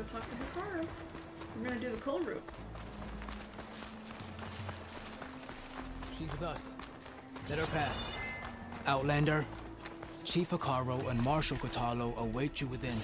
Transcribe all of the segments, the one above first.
go talk to Hikaru. We're gonna do the cold route. She's with us. Let her pass. Outlander, Chief Hikaru and Marshal Kotalo await you within.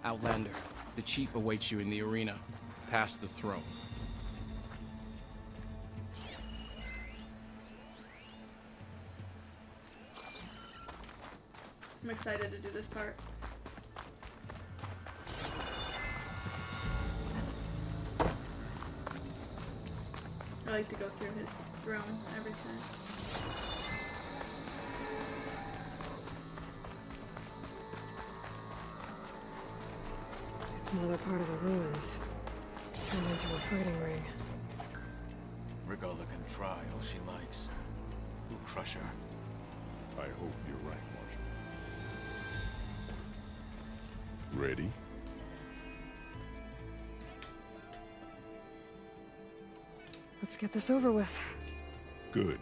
Outlander, the chief awaits you in the arena, past the throne. I'm excited to do this part. I like to go through his throne every time. It's another part of the ruins. Turned into a fighting ring. Regala can try all she likes. We'll crush her. I hope you're right, Marshal. Ready? Let's get this over with. Good.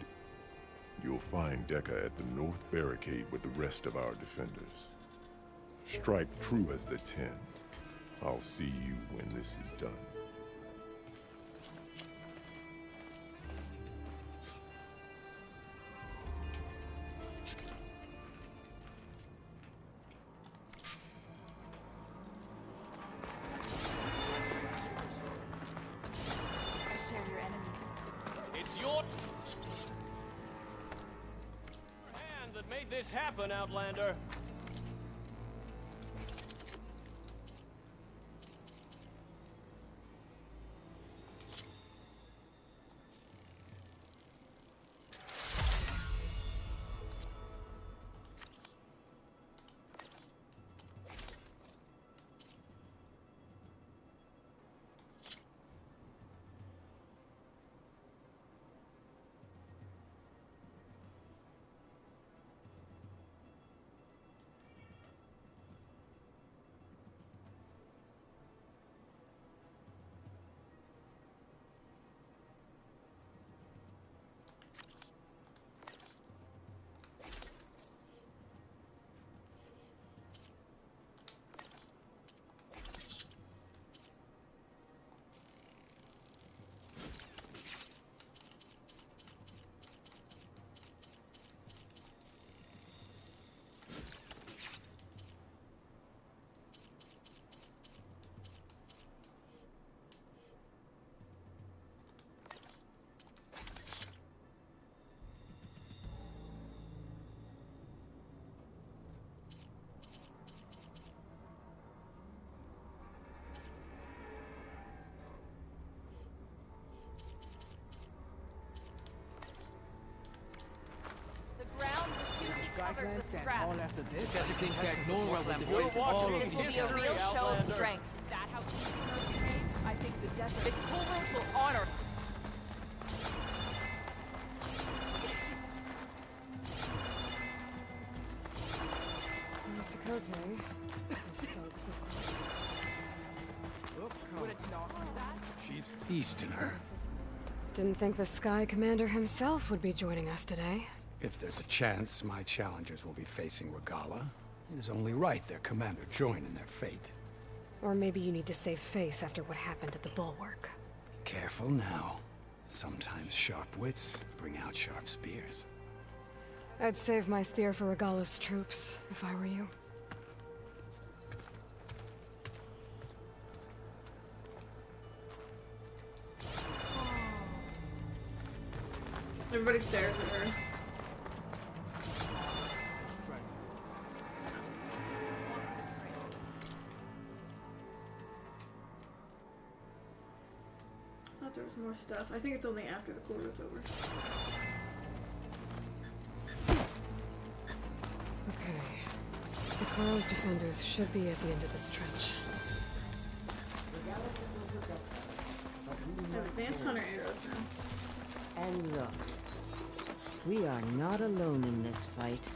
You'll find Dekka at the north barricade with the rest of our defenders. Strike true as the 10. I'll see you when this is done. This happen, Outlander. Skyclan stand tall after this. Desert King back nowhere than We're all watching of in you. This will be a real show of Outlander. strength. Is that how East Coast train? I think the desert. Its cool rules will honor. Mr. Kote. The slugs, of course. Would it not like that? Easterner. Didn't think the Sky Commander himself would be joining us today. If there's a chance my challengers will be facing Regala, it is only right their commander join in their fate. Or maybe you need to save face after what happened at the bulwark. Careful now. Sometimes sharp wits bring out sharp spears. I'd save my spear for Regala's troops, if I were you. Everybody stares at her. I thought there was more stuff. I think it's only after the cool route's over. Okay. The Carl's defenders should be at the end of this trench. I have advanced hunter arrows now. And look, We are not alone in this fight.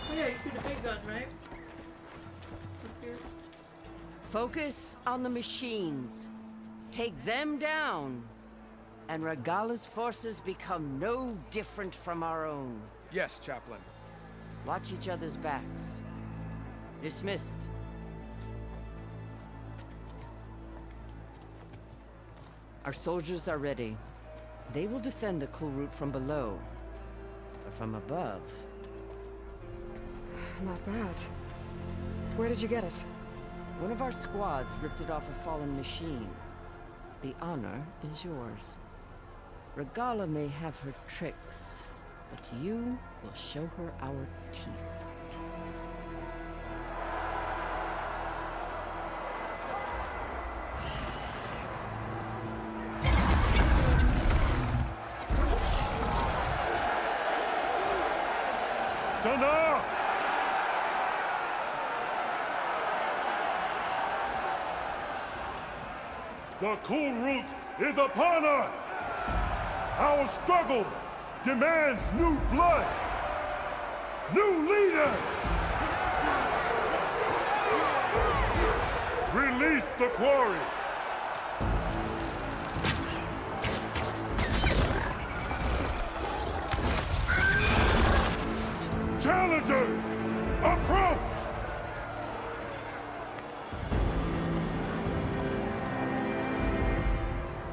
Oh yeah, you shoot a big gun, right? Up here. Focus on the machines. Take them down. And Regala's forces become no different from our own. Yes, Chaplain. Watch each other's backs. Dismissed. Our soldiers are ready. They will defend the cool route from below. But from above... Not bad. Where did you get it? One of our squads ripped it off a fallen machine. The honor is yours. Regala may have her tricks, but you will show her our teeth. Dana! The cool route is upon us! Our struggle demands new blood! New leaders! Release the quarry! Challengers, approach!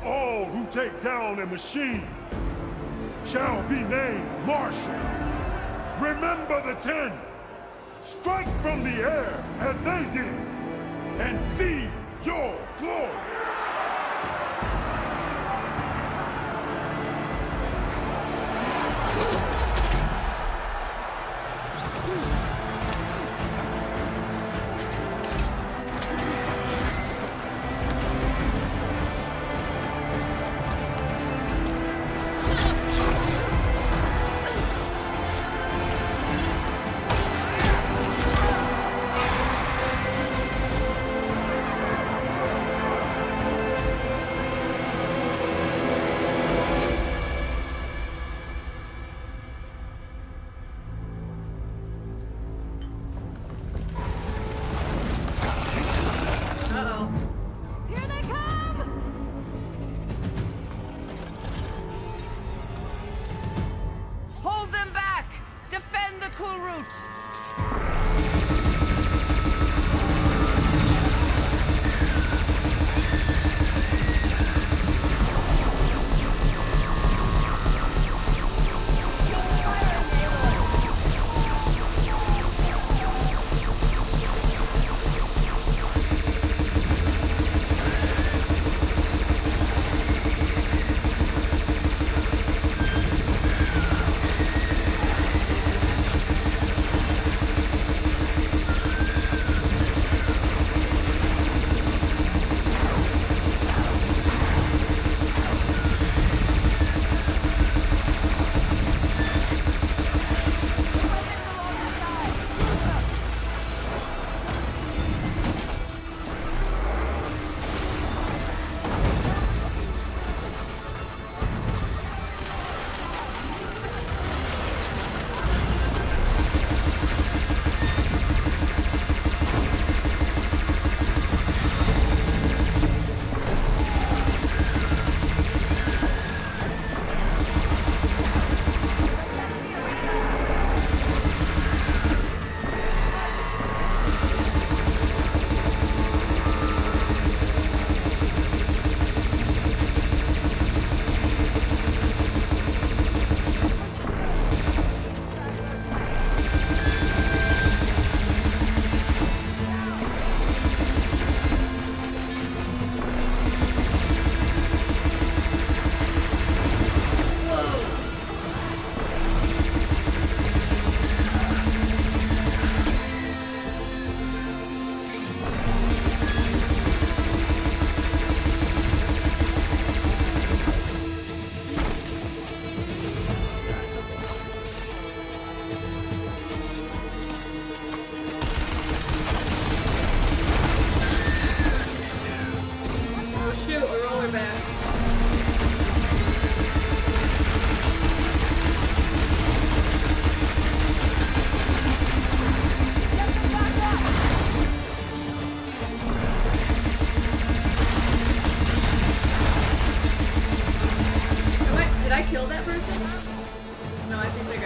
All who take down a machine shall be named Marshal. Remember the 10. Strike from the air as they did, and seize your glory. Uh-oh. Here they come! Hold them back! Defend the cool route!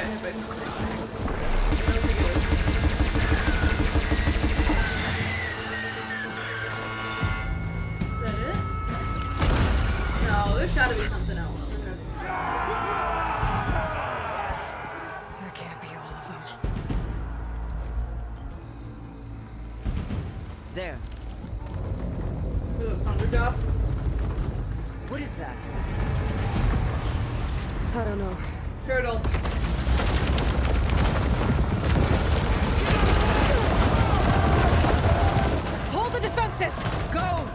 got hit by something. I don't think it was. Is that it? No, there's gotta be something else. There can't be all of them. There. Underdog? What is that? I don't know. Turtle. Hold the defenses! Go!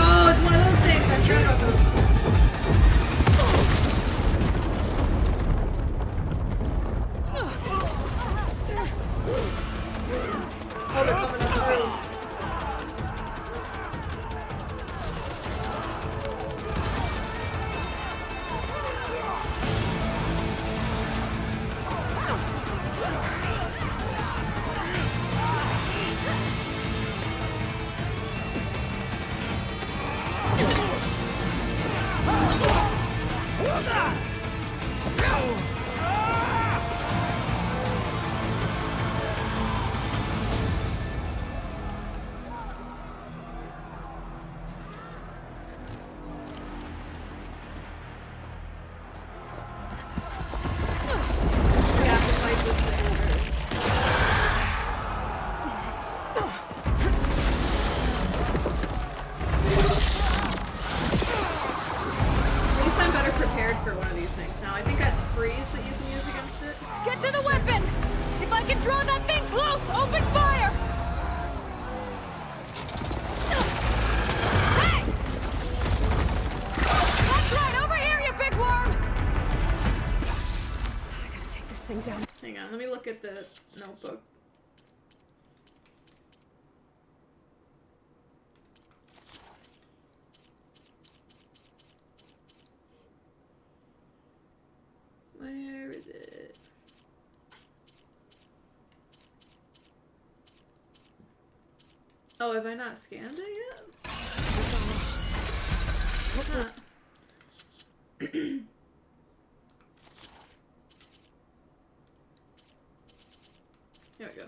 Oh, it's one of those things. I forgot about those. Oh, they're coming up through. We have to fight this thing first. At least I'm better prepared for one of these things now. I think that's freeze that you can use against it. Get to the weapon! If I can draw that thing close, open fire! Hey! That's right, over here, you big worm! I gotta take this thing down. Hang on, let me look at the notebook. Where is it? Oh, have I not scanned it yet? It's not. Here we go.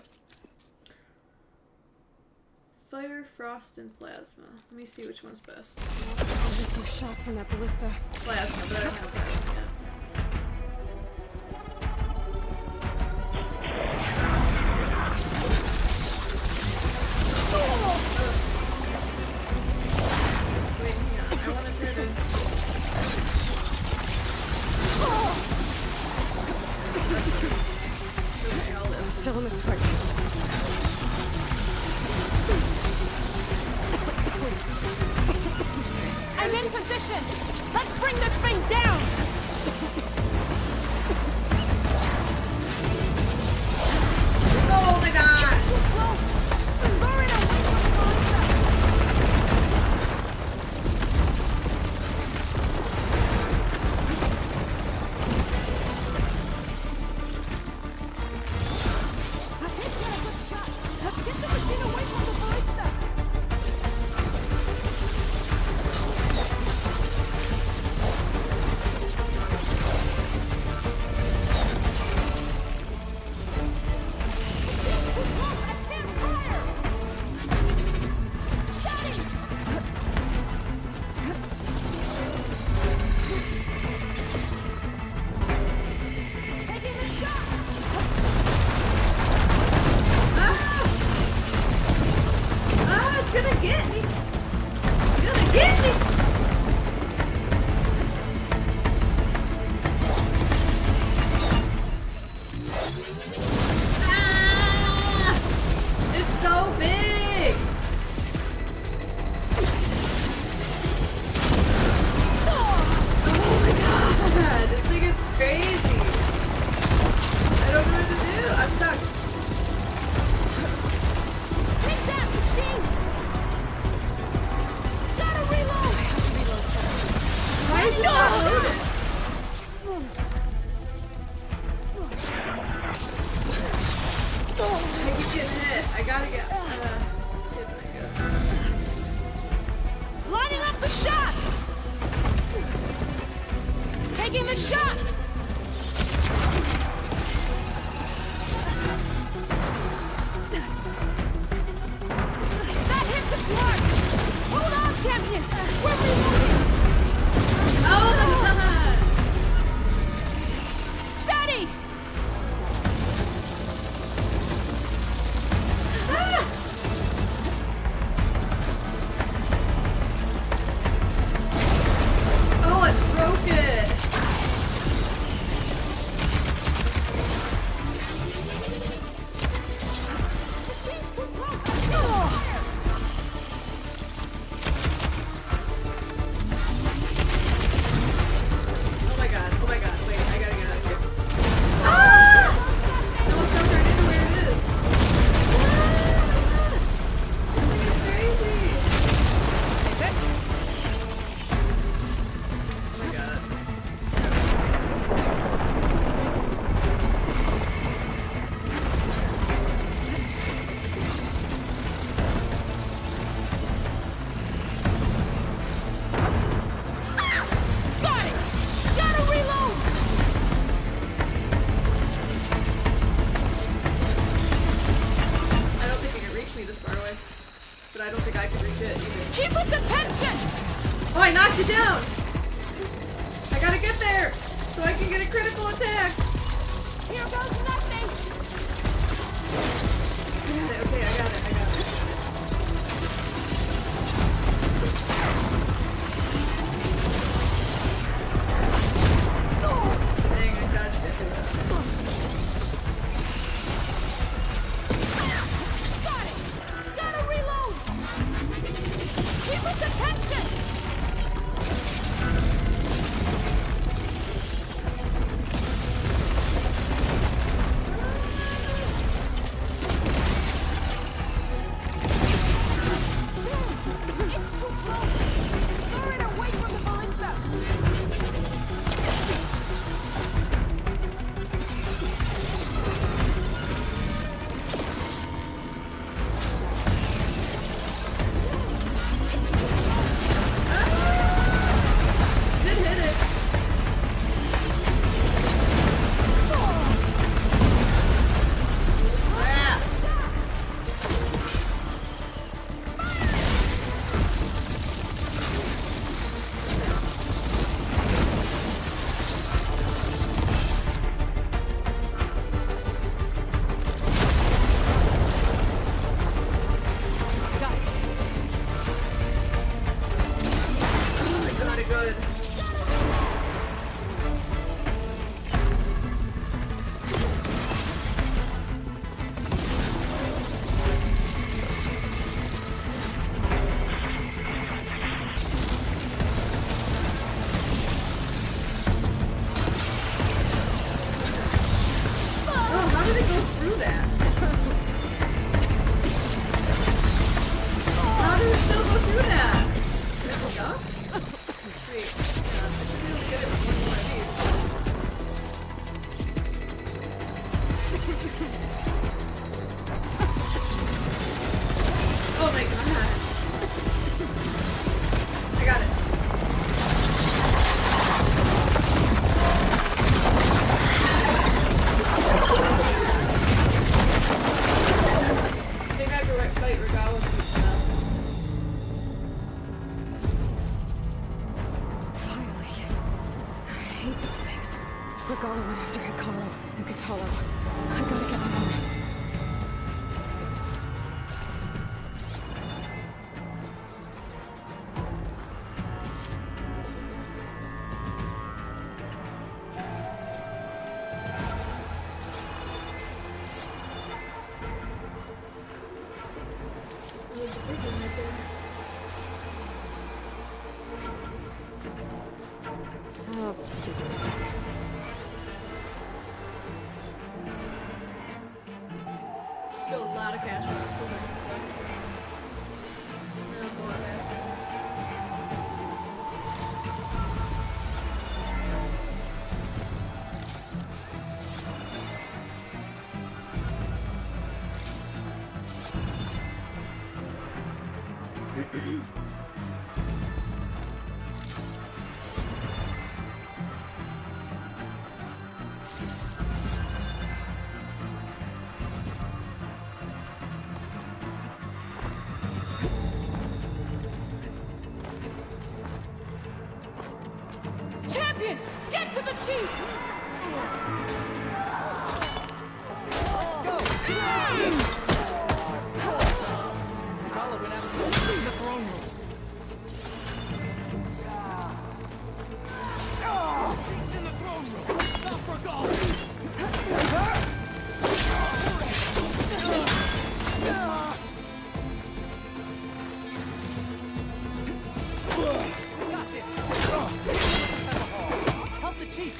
Fire, frost, and plasma. Let me see which one's best. I'll get some shots from that ballista. Plasma, but I don't have plasma yet. Wait, hang on. I want to try to... Okay, I'll I'm live. still in this fight. I'm in position! Let's bring this thing down! Oh my god! Lure it away from the monster! Get the machine away from the ballista! taking the shot! That hit the blood! Hold on, champion! We're reloading! Oh my god! Steady! Oh, it broke it! Oh my god, wait, I gotta get out of here. Ah! No, it's not right into where it is. This is crazy. Oh my god. Got it! Gotta reload! I don't think it can reach me this far away. But I don't think I can reach it either. Keep up the tension! Oh, I knocked it down! I gotta get there! So I can get a critical attack! Here goes nothing! I got it, okay, I got it. Dang, I dodged it. Got it! Gotta reload! Keep up the tension! It's too close! Throw it away from the ballista! Did hit it. Ah. I got it good. Oh, how did it go through that? How did it still go through that? Did it go up? Sweet. Yeah, I should be able to get it with one more of these. Oh my god. I got it. I think I have to fight Regala boots now. Finally. I hate those things. Regala went after Hikaru and Katalo. I gotta get to them. Oh, busy. Still a lot of cash drops. No more cash. champion! Get to the chief! Regala went after the throne room. She's in the throne room. Stop Regala! Got this. Help the chief.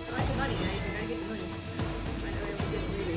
I like the money, guys. I gotta get the money. I know I will get it later.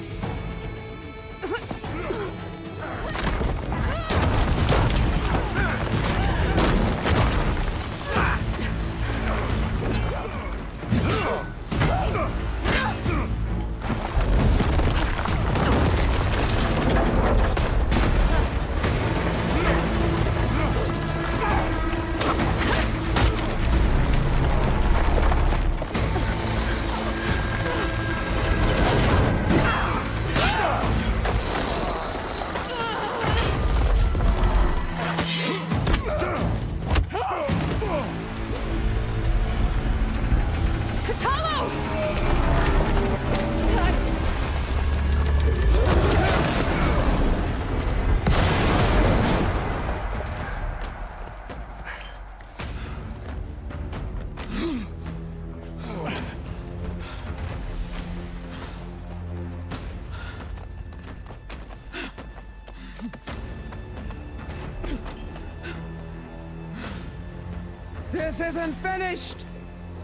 This isn't finished!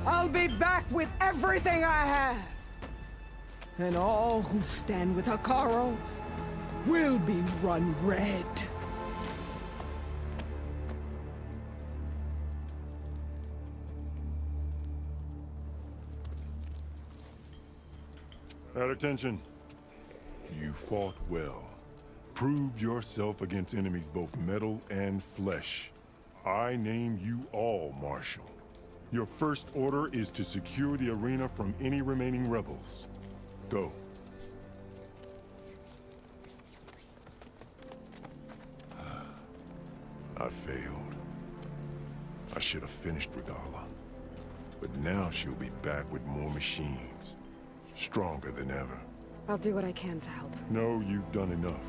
I'll be back with everything I have! And all who stand with Hikaru will be run red. At attention. You fought well. Proved yourself against enemies both metal and flesh. I name you all Marshal. Your first order is to secure the arena from any remaining rebels. Go. I failed. I should have finished Regala. But now she'll be back with more machines. Stronger than ever. I'll do what I can to help. No, you've done enough.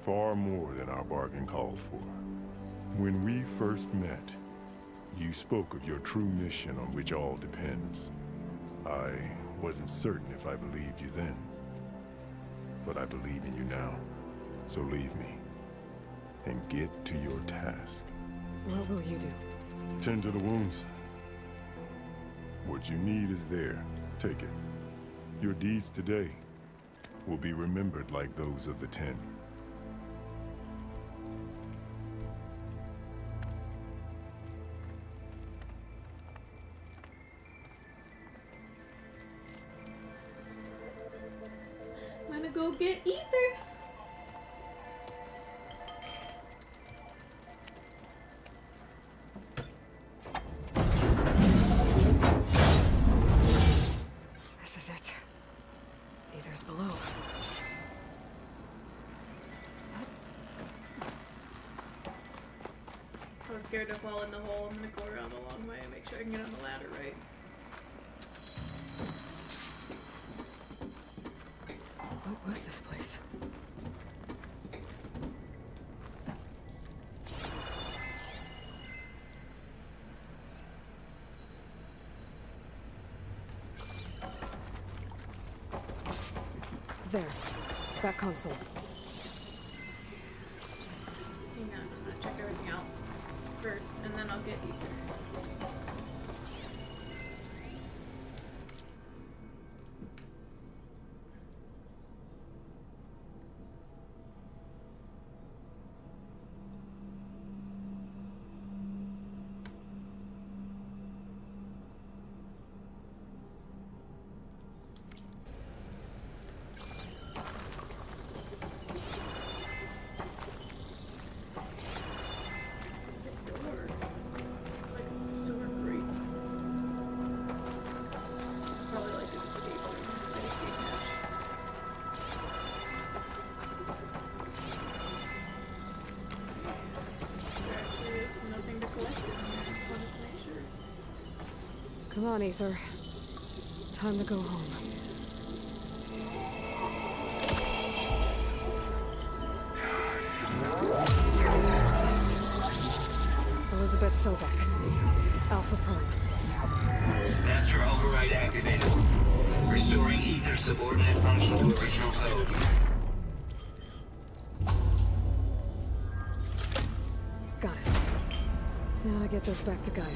Far more than our bargain called for. When we first met, you spoke of your true mission on which all depends. I wasn't certain if I believed you then. But I believe in you now. So leave me. And get to your task. What will you do? Tend to the wounds. What you need is there. Take it. Your deeds today will be remembered like those of the 10. I'm gonna go get Ether. This is it. Ether's below. I was scared to fall in the hole. I'm gonna go around the long way and make sure I can get on the ladder right. What was this place? There. That console. Hang on, I'm gonna check everything out first, and then I'll get Ether. Come on, Ether. Time to go home. Elizabeth Sobek. Alpha Prime. Master override activated. Restoring ether subordinate function to original code. Got it. Now to get this back to Gaia.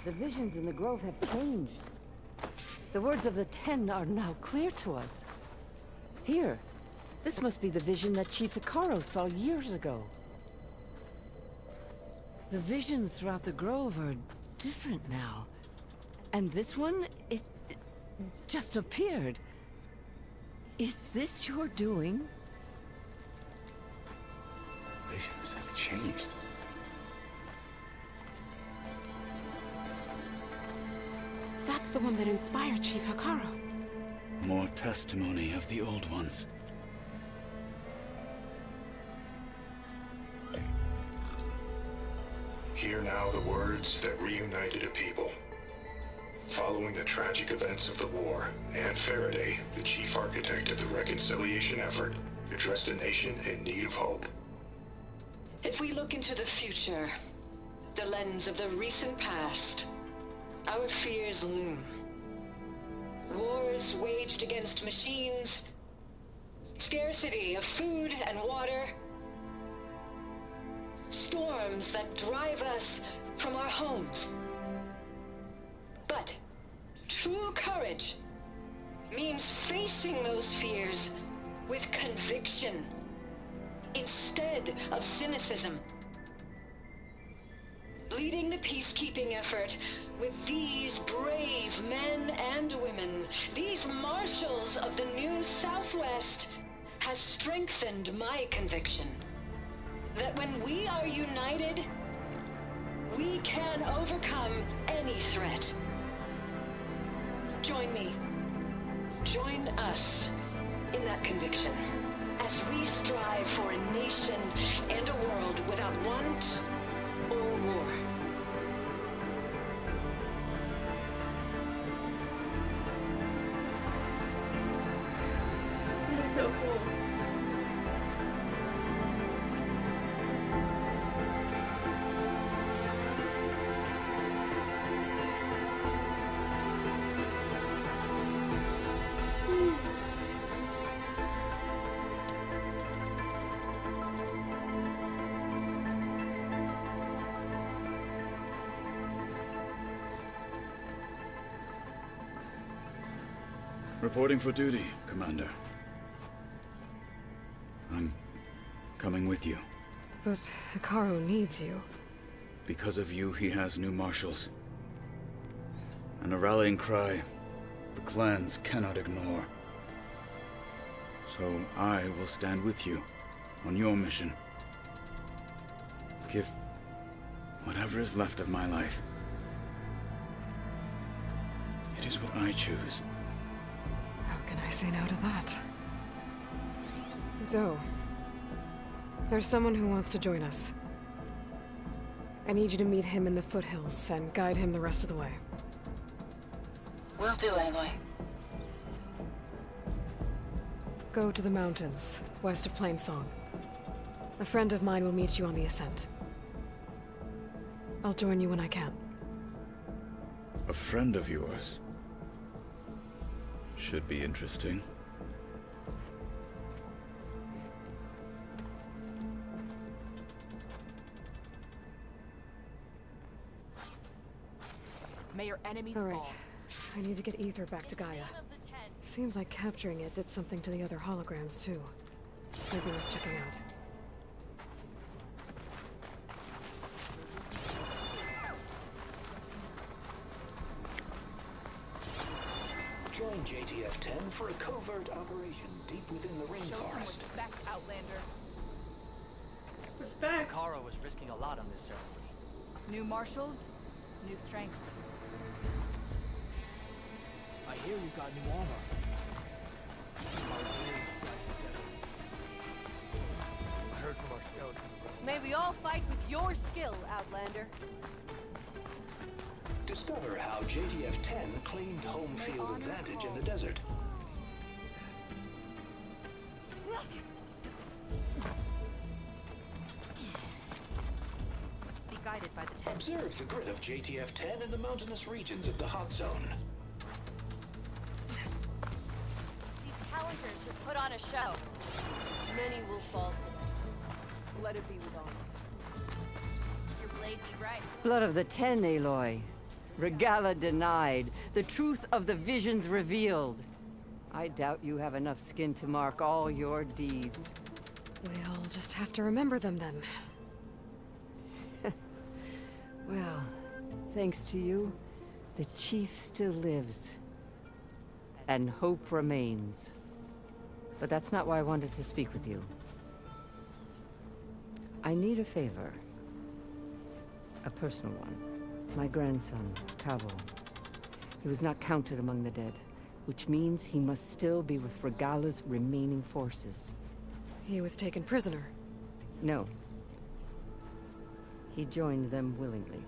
The visions in the grove have changed. The words of the Ten are now clear to us. Here, this must be the vision that Chief Icaro saw years ago. The visions throughout the grove are different now. And this one, it just appeared. Is this your doing? Visions have changed. That's the one that inspired Chief Icaro. More testimony of the old ones. Hear now the words that reunited a people. Following the tragic events of the war, Anne Faraday, the chief architect of the reconciliation effort, addressed a nation in need of hope. If we look into the future, the lens of the recent past, our fears loom. Wars waged against machines, scarcity of food and water, storms that drive us from our homes. But true courage means facing those fears with conviction instead of cynicism. Leading the peacekeeping effort with these brave men and women, these marshals of the new Southwest, has strengthened my conviction that when we are united, we can overcome any threat. Join me. Join us in that conviction as we strive for a nation and a world without want or war. That is so cool. Reporting for duty, Commander. I'm coming with you. But Icaro needs you. Because of you, he has new marshals. And a rallying cry the clans cannot ignore. So I will stand with you on your mission. Give whatever is left of my life. It is what I choose. How can I say no to that? Zoe, there's someone who wants to join us. I need you to meet him in the foothills and guide him the rest of the way. Will do, Aloy. Go to the mountains, west of Plainsong. A friend of mine will meet you on the ascent. I'll join you when I can. A friend of yours? Should be interesting. May your enemies All right. fall. I need to get Ether back to Gaia. Seems like capturing it did something to the other holograms, too. Maybe worth checking out. Join JTF-10 for a covert operation deep within the rainforest. Show some respect, Outlander. back. Kara was risking a lot on this ceremony. New marshals, new strength. I hear you got new armor. I heard from our scouts. May we all fight with your skill, Outlander. Discover how JTF-10 claimed home field advantage in the desert. Be guided by the 10. Observe the grit of JTF-10 in the mountainous regions of the hot zone. These calendars should put on a show. Many will fall today. Let it be with honor. Your blade be right. Blood of the 10, Aloy. Regala denied. The truth of the visions revealed. I doubt you have enough skin to mark all your deeds. We'll just have to remember them then. Well, thanks to you, the Chief still lives. And hope remains. But that's not why I wanted to speak with you. I need a favor. A personal one. My grandson, Cavo. He was not counted among the dead, which means he must still be with Regala's remaining forces. He was taken prisoner. No. He joined them willingly.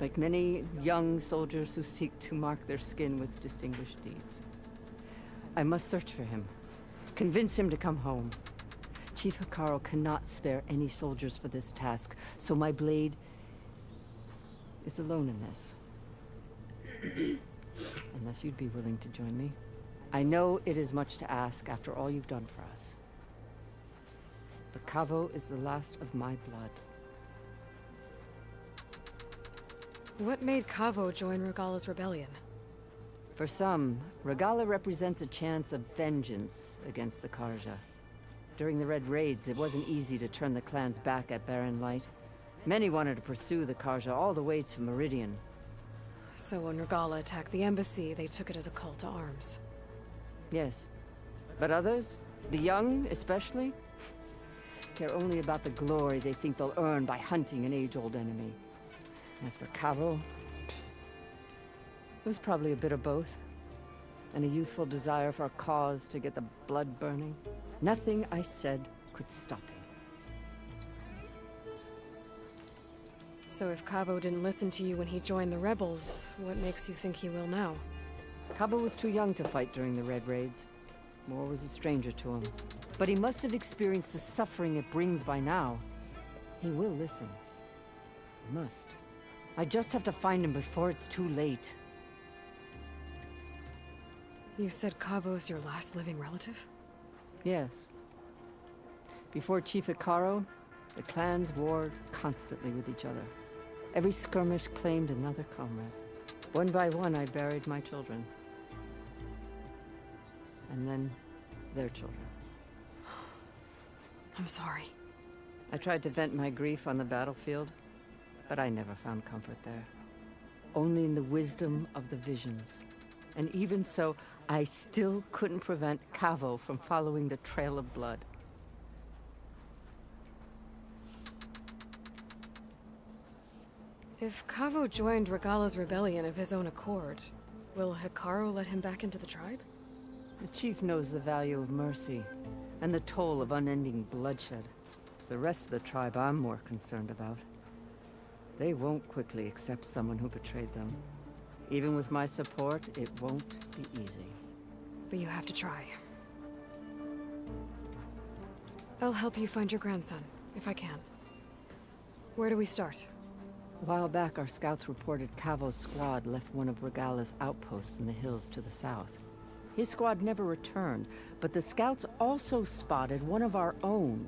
Like many young soldiers who seek to mark their skin with distinguished deeds. I must search for him. Convince him to come home. Chief Hikaru cannot spare any soldiers for this task, so my blade is alone in this. Unless you'd be willing to join me. I know it is much to ask after all you've done for us. But Cavo is the last of my blood. What made Cavo join Regala's rebellion? For some, Regala represents a chance of vengeance against the Karja. During the Red Raids, it wasn't easy to turn the clans back at Barren Light. Many wanted to pursue the Karja all the way to Meridian. So when Regala attacked the embassy, they took it as a call to arms. Yes. But others, the young especially, care only about the glory they think they'll earn by hunting an age-old enemy. As for Cavo, it was probably a bit of both. And a youthful desire for a cause to get the blood burning. Nothing I said could stop him. So if Cavo didn't listen to you when he joined the rebels, what makes you think he will now? Cavo was too young to fight during the Red Raids. War was a stranger to him. But he must have experienced the suffering it brings by now. He will listen. He must. I just have to find him before it's too late. You said Cavo's your last living relative? Yes. Before Chief Hikaru, the clans warred constantly with each other. Every skirmish claimed another comrade. One by one, I buried my children. And then, their children. I'm sorry. I tried to vent my grief on the battlefield, but I never found comfort there. Only in the wisdom of the visions. And even so, I still couldn't prevent Cavo from following the trail of blood. If Cavo joined Regala's rebellion of his own accord, will Hikaru let him back into the tribe? The chief knows the value of mercy, and the toll of unending bloodshed. It's the rest of the tribe I'm more concerned about. They won't quickly accept someone who betrayed them. Even with my support, it won't be easy. But you have to try. I'll help you find your grandson, if I can. Where do we start? A while back, our scouts reported Cavo's squad left one of Regala's outposts in the hills to the south. His squad never returned, but the scouts also spotted one of our own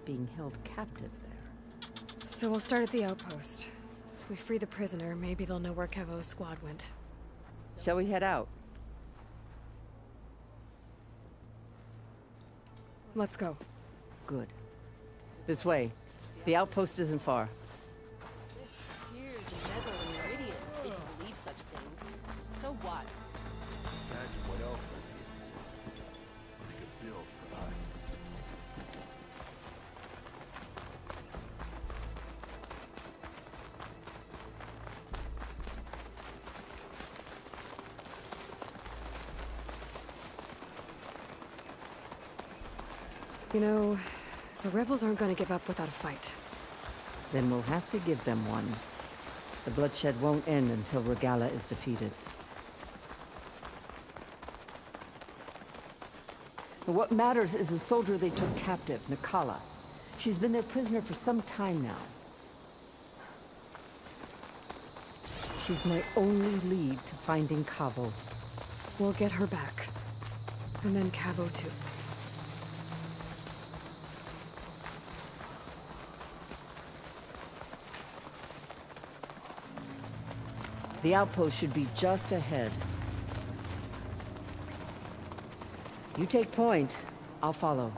being held captive there. So we'll start at the outpost. If we free the prisoner, maybe they'll know where Cavo's squad went. Shall we head out? Let's go. Good. This way. The outpost isn't far. Here's another Meridian, if you believe such things. So what? Imagine what else might be. Like a bill for us. You know, the rebels aren't gonna give up without a fight. Then we'll have to give them one. The bloodshed won't end until Regala is defeated. But what matters is the soldier they took captive, Nakala. She's been their prisoner for some time now. She's my only lead to finding Cabo. We'll get her back. And then Cabo too. The outpost should be just ahead. You take point, I'll follow.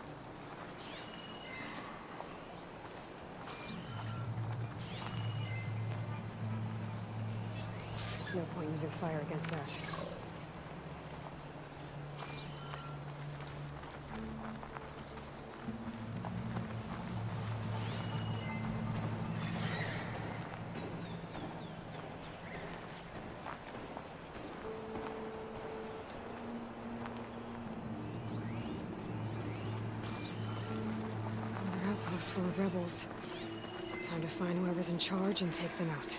No point using fire against that. Another outpost full of rebels. Time to find whoever's in charge and take them out.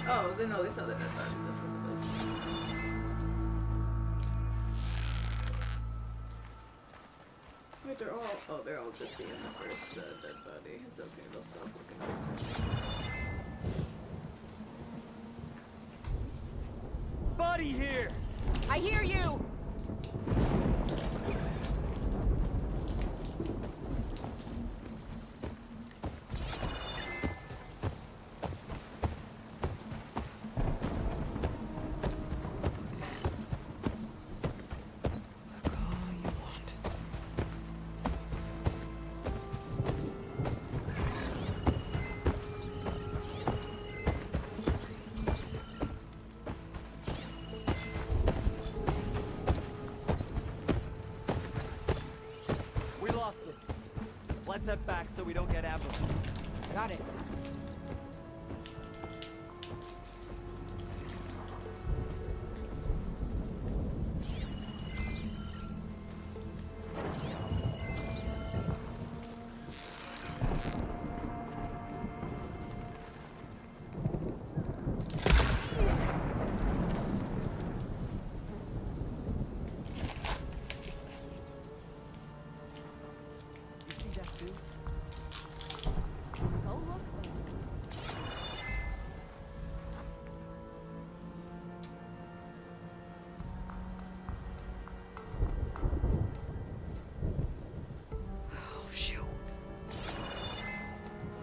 Oh, they know they saw the dead body. That's what it is. Wait, they're all. Oh, they're all just seeing the first dead body. It's okay, they'll stop looking at this. Buddy here! I hear you! Let's head back so we don't get ambushed. Got it.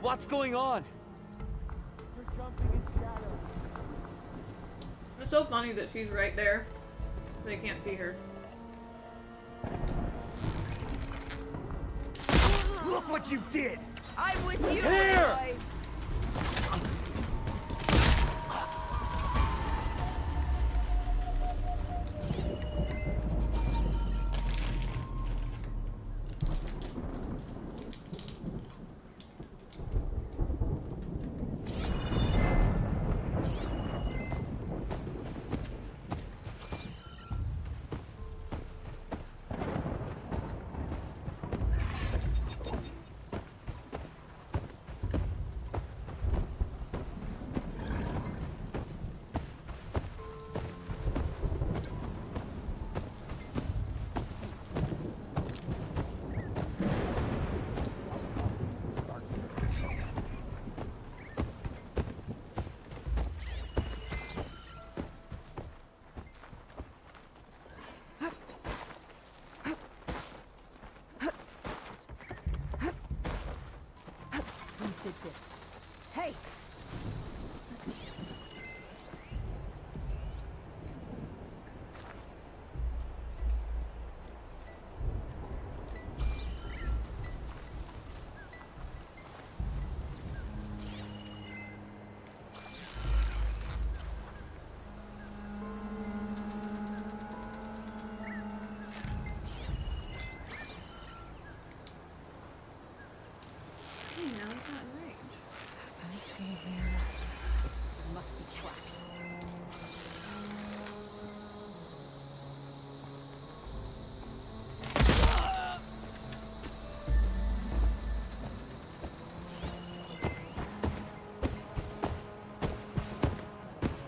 What's going on? You're jumping in shadow. It's so funny that she's right there. They can't see her. Look what you did! I'm with you, Here! boy. Hey! Hey, now it's not in range. Let me see here. There must be tracks.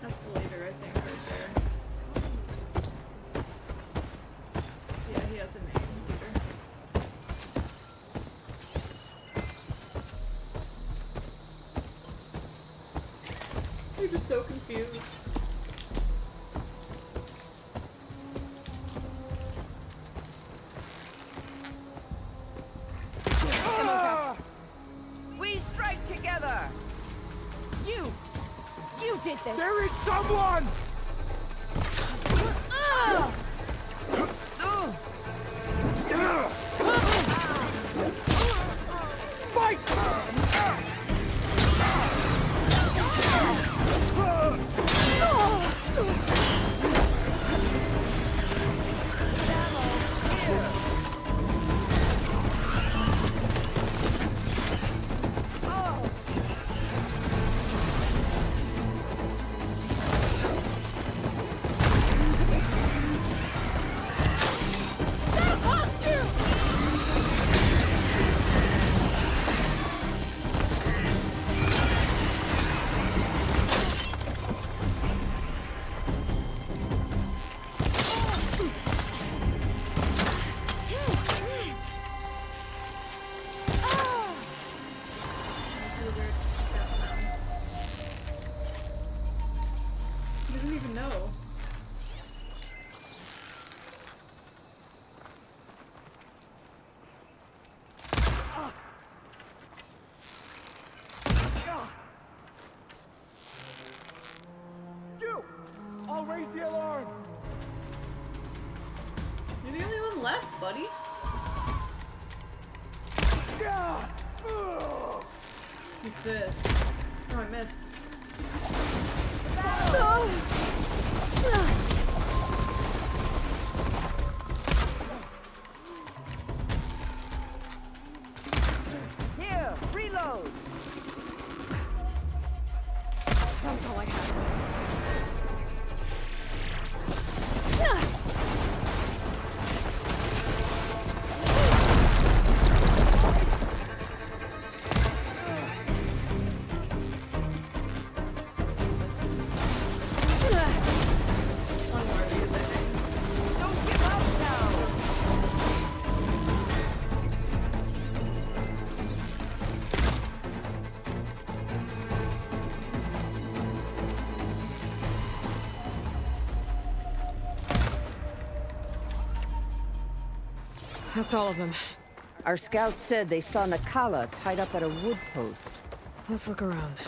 That's the leader, I think, right there. Yeah, he has a name, leader. You're just so confused. We strike together! You did this! There is someone! Fight! He doesn't even know. You! I'll raise the alarm! You're the only one left, buddy. Who's this? Oh, I missed. Here, reload! That's all I had. One more of these, I think. Don't give up now! That's all of them. Our scouts said they saw Nakala tied up at a wood post. Let's look around.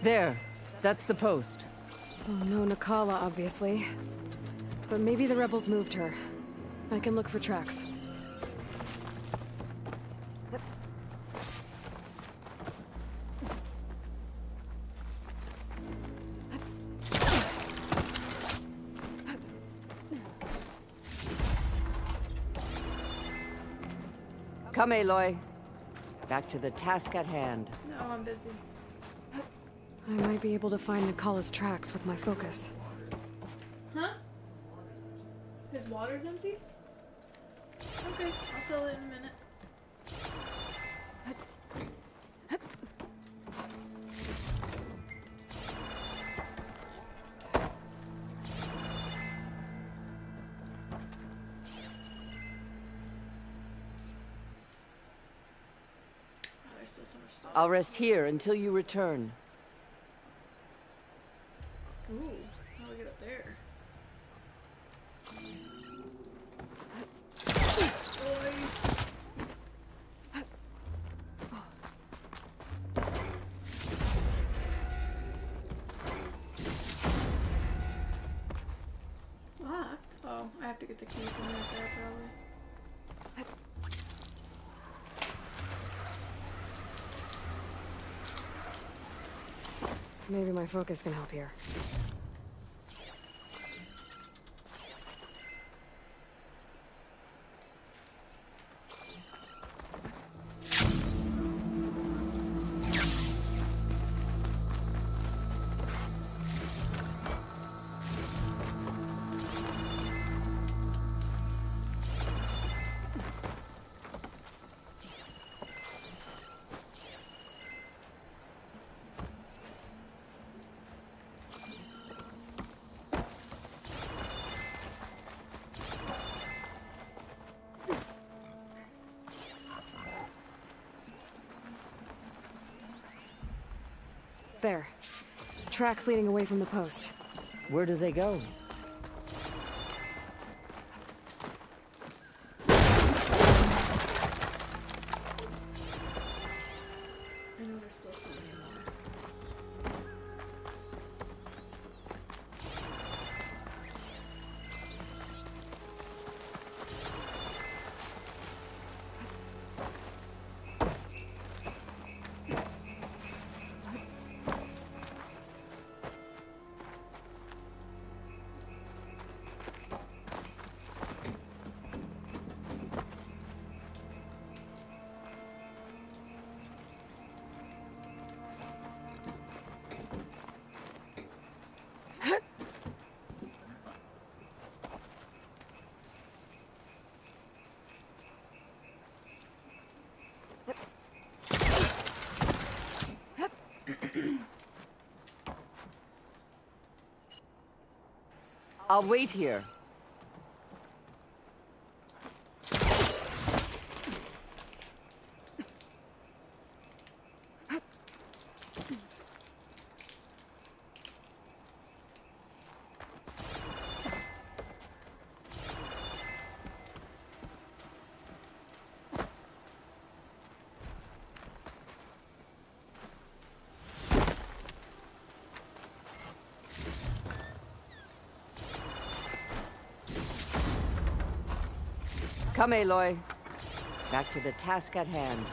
There. That's the post. Oh, no Nakala, obviously. But maybe the rebels moved her. I can look for tracks. Come, Aloy. Back to the task at hand. No, I'm busy. I might be able to find Nakala's tracks with my focus. Huh? His water's empty? Okay, I'll fill it in a minute. Oh, there's still so much stuff. I'll rest here until you return. Ooh, how do I get up there? Boys. Locked? Oh, I have to get the key from that guy probably. Maybe my focus can help here. There. Tracks leading away from the post. Where do they go? I know there's still so many more. I'll wait here. Come, Aloy. Back to the task at hand.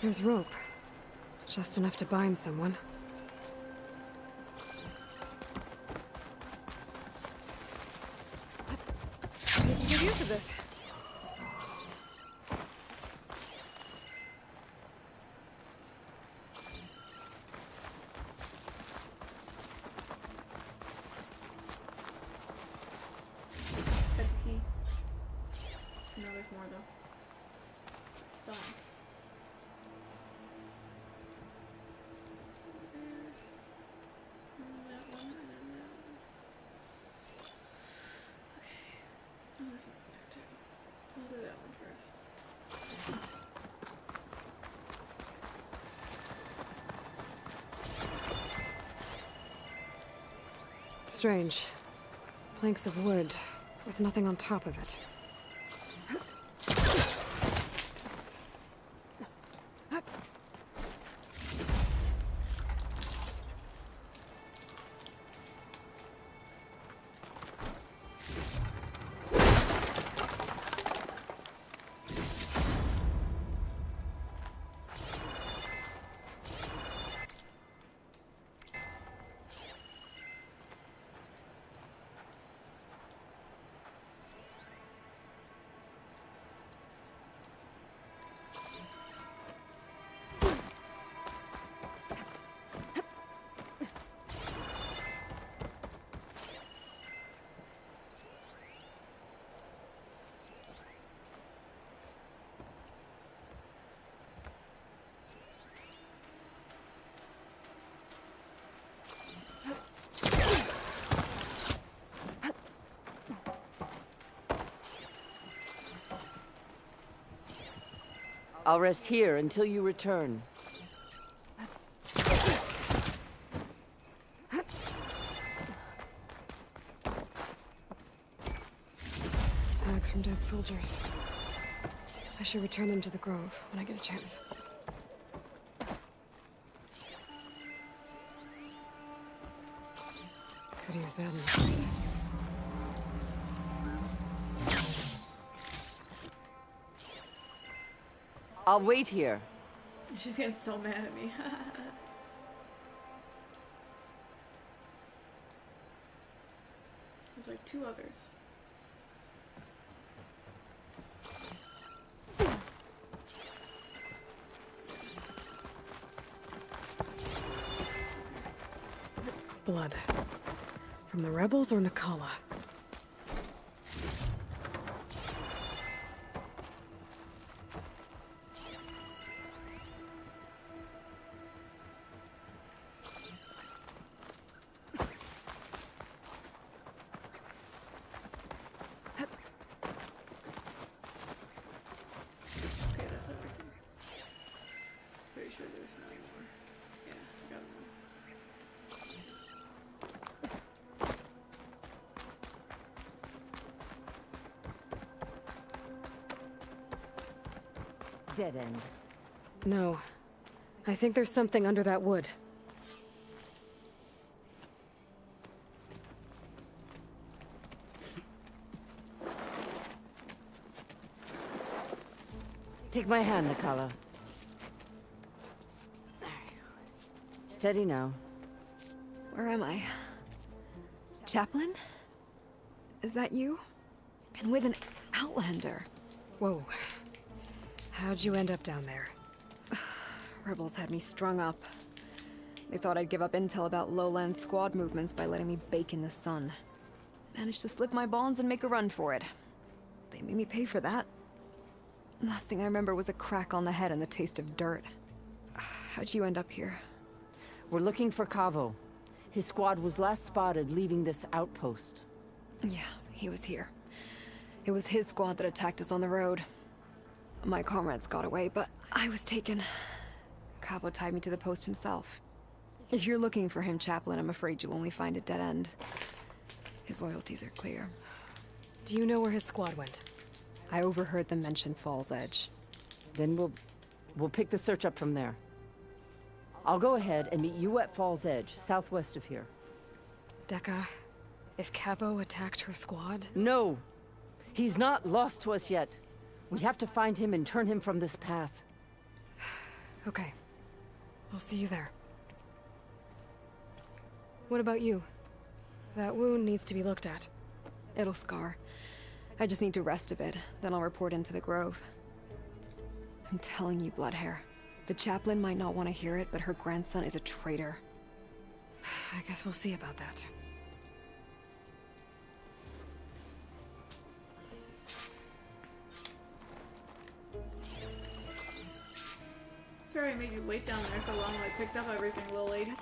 There's rope. Just enough to bind someone. Get used to this. Got the key. No, there's more though. Some. That one and then that one. Okay. Oh, this one there too. I'll do that one first. Strange. Planks of wood, with nothing on top of it. I'll rest here until you return. Tags from dead soldiers. I should return them to the Grove when I get a chance. Could use that in the fight. I'll wait here. She's getting so mad at me. There's like two others. Blood. From the rebels or Nakala? Okay, that's everything. Pretty sure there's no more. Yeah, I got them all. Dead end. No. I think there's something under that wood. Take my hand, Nakala. Steady now. Where am I? Chaplain? Is that you? And with an Outlander. Whoa. How'd you end up down there? Rebels had me strung up. They thought I'd give up intel about lowland squad movements by letting me bake in the sun. Managed to slip my bonds and make a run for it. They made me pay for that. Last thing I remember was a crack on the head and the taste of dirt. How'd you end up here? We're looking for Cavo. His squad was last spotted leaving this outpost. Yeah, he was here. It was his squad that attacked us on the road. My comrades got away, but I was taken. Cavo tied me to the post himself. If you're looking for him, Chaplain, I'm afraid you'll only find a dead end. His loyalties are clear. Do you know where his squad went? I overheard them mention Fall's Edge. Then we'll pick the search up from there. I'll go ahead and meet you at Fall's Edge, southwest of here. Dekka, if Cavo attacked her squad? No! He's not lost to us yet. We have to find him and turn him from this path. Okay. I'll see you there. What about you? That wound needs to be looked at. It'll scar. I just need to rest a bit, then I'll report into the Grove. I'm telling you, Bloodhair. The chaplain might not want to hear it, but her grandson is a traitor. I guess we'll see about that. Sorry I made you wait down there so long while I picked up everything, little lady.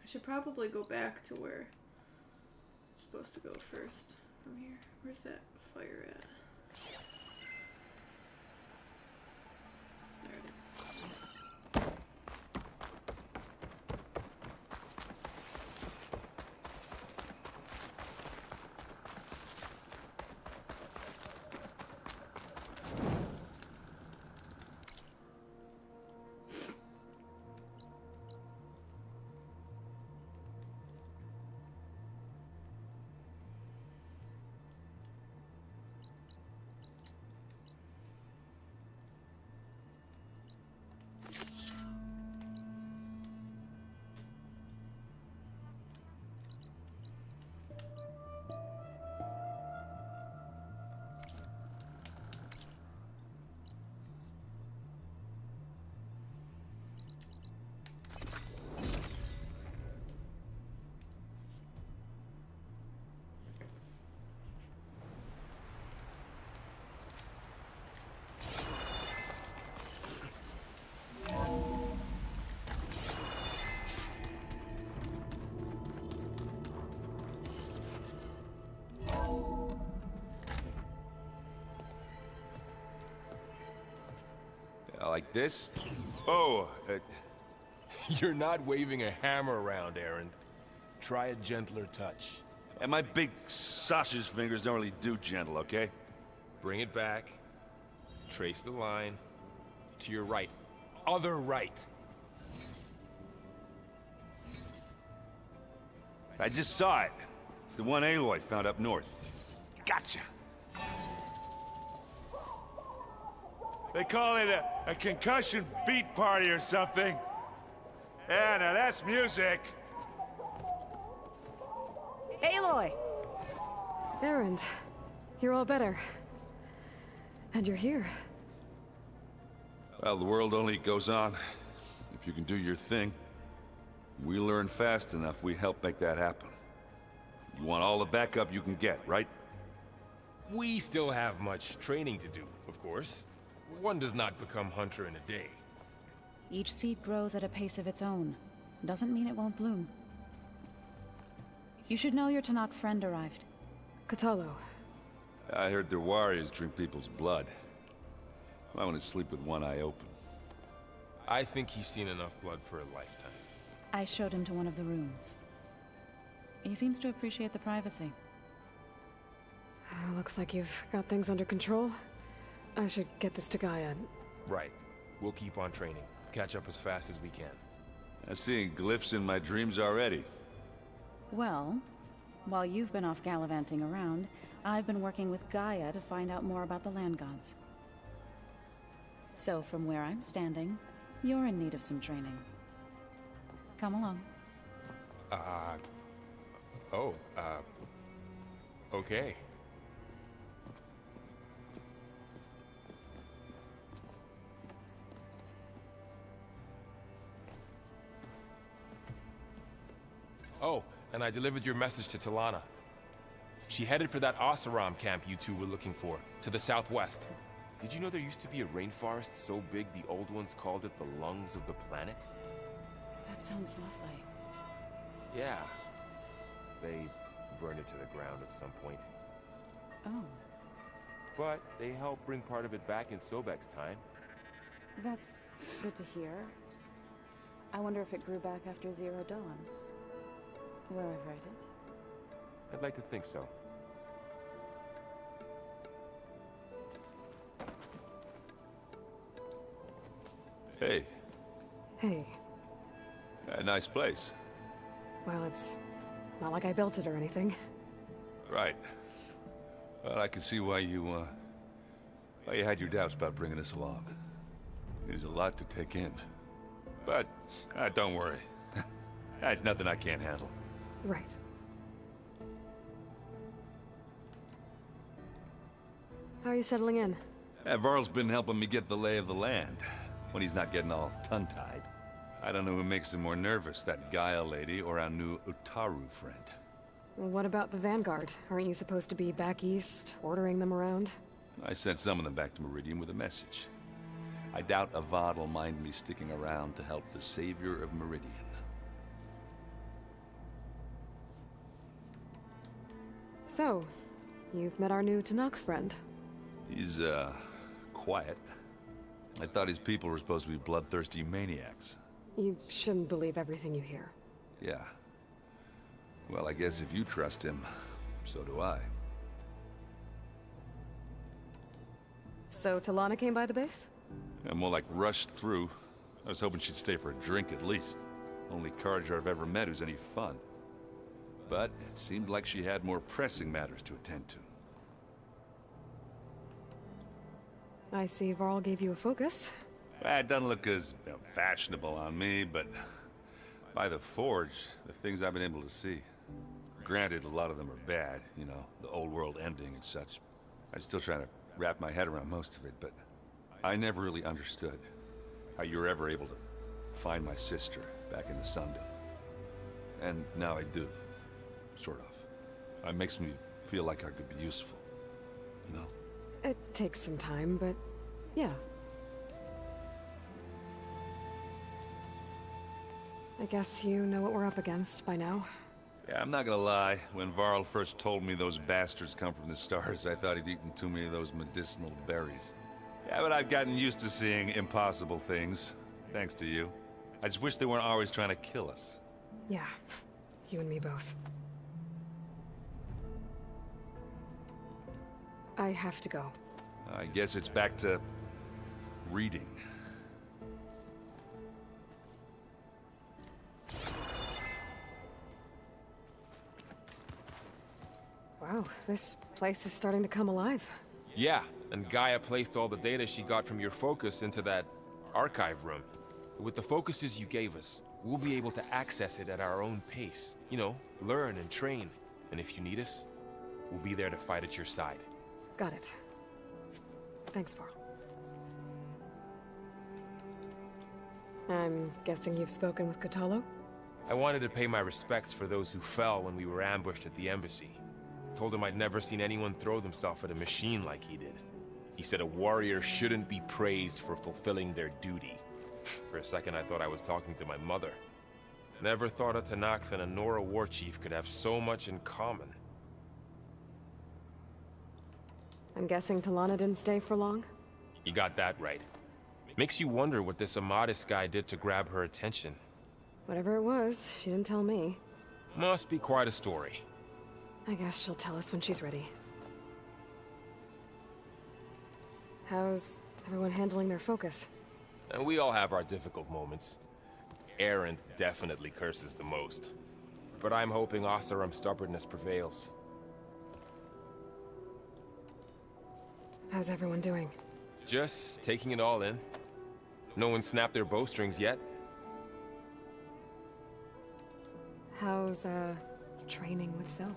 I should probably go back to where I'm supposed to go first from here. Where's that fire at? There it is. Like this? Oh, you're not waving a hammer around, Aaron. Try a gentler touch. And my big sausage fingers don't really do gentle, okay? Bring it back. Trace the line. To your right. Other right. I just saw it. It's the one Aloy found up north. Gotcha. They call it a concussion beat party or something. Yeah, now that's music. Aloy! Erend, you're all better. And you're here. Well, the world only goes on. If you can do your thing. We learn fast enough, we help make that happen. You want all the backup you can get, right? We still have much training to do, of course. One does not become hunter in a day. Each seed grows at a pace of its own. Doesn't mean it won't bloom. You should know your Tanakh friend arrived. Katalo. I heard their warriors drink people's blood. I want to sleep with one eye open. I think he's seen enough blood for a lifetime. I showed him to one of the rooms. He seems to appreciate the privacy. Looks like you've got things under control. I should get this to Gaia. Right. We'll keep on training. Catch up as fast as we can. I'm seeing glyphs in my dreams already. Well, while you've been off gallivanting around, I've been working with Gaia to find out more about the land gods. So from where I'm standing, you're in need of some training. Come along. Okay. Oh, and I delivered your message to Talana. She headed for that Oseram camp you two were looking for, to the southwest. Did you know there used to be a rainforest so big the old ones called it the lungs of the planet? That sounds lovely. Yeah. They burned it to the ground at some point. Oh, But they helped bring part of it back in Sobek's time. that's good to hear. I wonder if it grew back after Zero Dawn. Wherever it is. I'd like to think so. Hey, Hey. a nice place. Well, it's not like I built it or anything. Right. Well, I can see why you had your doubts about bringing us along. There's a lot to take in. But, don't worry. That's nothing I can't handle. Right. How are you settling in? Varl's been helping me get the lay of the land, when he's not getting all tongue-tied. I don't know who makes him more nervous, that Gaia lady or our new Utaru friend. Well, what about the Vanguard? Aren't you supposed to be back east, ordering them around? I sent some of them back to Meridian with a message. I doubt Avad will mind me sticking around to help the savior of Meridian. So, you've met our new Tanakh friend. He's, quiet. I thought his people were supposed to be bloodthirsty maniacs. You shouldn't believe everything you hear. Yeah. Well, I guess if you trust him, so do I. So, Talana came by the base? Yeah, more like rushed through. I was hoping she'd stay for a drink at least. Only Carja I've ever met who's any fun. But it seemed like she had more pressing matters to attend to. I see Varl gave you a focus. It doesn't look as fashionable on me, but by the Forge, the things I've been able to see. Granted, a lot of them are bad, you know, the old world ending and such. I'm still trying to wrap my head around most of it, but I never really understood how you were ever able to find my sister back in the Sundom. And now I do, sort of. It makes me feel like I could be useful, you know? It takes some time, but yeah. I guess you know what we're up against by now. Yeah, I'm not gonna lie. When Varl first told me those bastards come from the stars, I thought he'd eaten too many of those medicinal berries. Yeah, but I've gotten used to seeing impossible things, thanks to you. I just wish they weren't always trying to kill us. Yeah, you and me both. I have to go. I guess it's back to reading. Wow, this place is starting to come alive. Yeah, and Gaia placed all the data she got from your focus into that archive room. With the focuses you gave us, we'll be able to access it at our own pace. You know, learn and train. And if you need us, we'll be there to fight at your side. Got it. Thanks, Varl. I'm guessing you've spoken with Kotallo? I wanted to pay my respects for those who fell when we were ambushed at the embassy. Told him I'd never seen anyone throw themselves at a machine like he did. He said a warrior shouldn't be praised for fulfilling their duty. For a second I thought I was talking to my mother. Never thought a Tanakh and a Nora war chief could have so much in common. I'm guessing Talana didn't stay for long? You got that right. Makes you wonder what this Amadis guy did to grab her attention. Whatever it was, she didn't tell me. Must be quite a story. I guess she'll tell us when she's ready. How's everyone handling their focus? And we all have our difficult moments. Erend definitely curses the most. But I'm hoping Oseram's stubbornness prevails. How's everyone doing? Just taking it all in. No one snapped their bowstrings yet. How's, training with Zoe?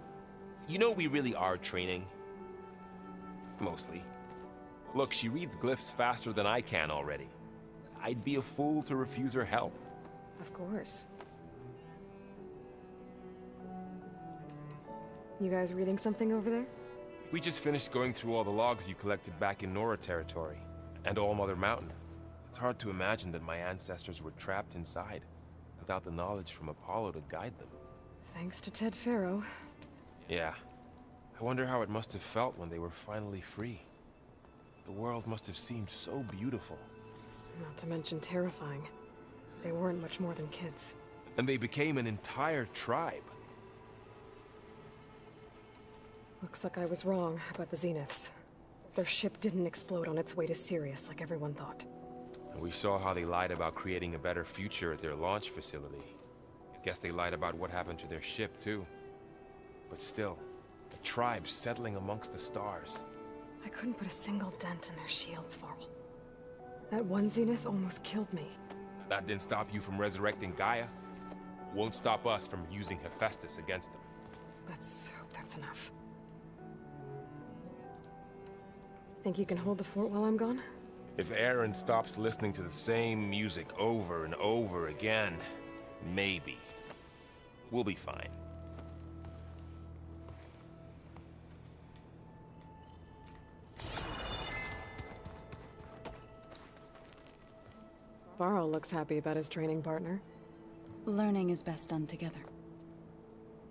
You know we really are training. Mostly. Look, she reads glyphs faster than I can already. I'd be a fool to refuse her help. Of course. You guys reading something over there? We just finished going through all the logs you collected back in Nora territory, and All Mother Mountain. It's hard to imagine that my ancestors were trapped inside, without the knowledge from Apollo to guide them. Thanks to Ted Faro. Yeah. I wonder how it must have felt when they were finally free. The world must have seemed so beautiful. Not to mention terrifying. They weren't much more than kids. And they became an entire tribe. Looks like I was wrong about the Zeniths. Their ship didn't explode on its way to Sirius like everyone thought. And we saw how they lied about creating a better future at their launch facility. Guess they lied about what happened to their ship, too. But still, a tribe settling amongst the stars. I couldn't put a single dent in their shields, Varl. That one Zenith almost killed me. That didn't stop you from resurrecting Gaia. Won't stop us from using Hephaestus against them. Let's hope that's enough. Think you can hold the fort while I'm gone? If Aaron stops listening to the same music over and over again, maybe. We'll be fine. Varl looks happy about his training partner. Learning is best done together.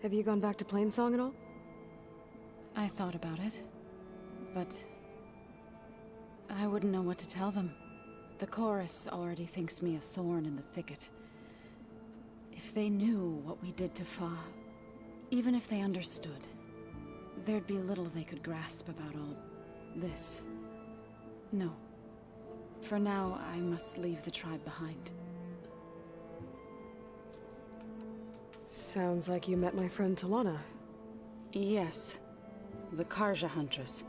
Have you gone back to Plainsong at all? I thought about it, but I wouldn't know what to tell them. The chorus already thinks me a thorn in the thicket. If they knew what we did to Fa, even if they understood, there'd be little they could grasp about all this. No. For now, I must leave the tribe behind. Sounds like you met my friend Talana. Yes. The Karja Huntress.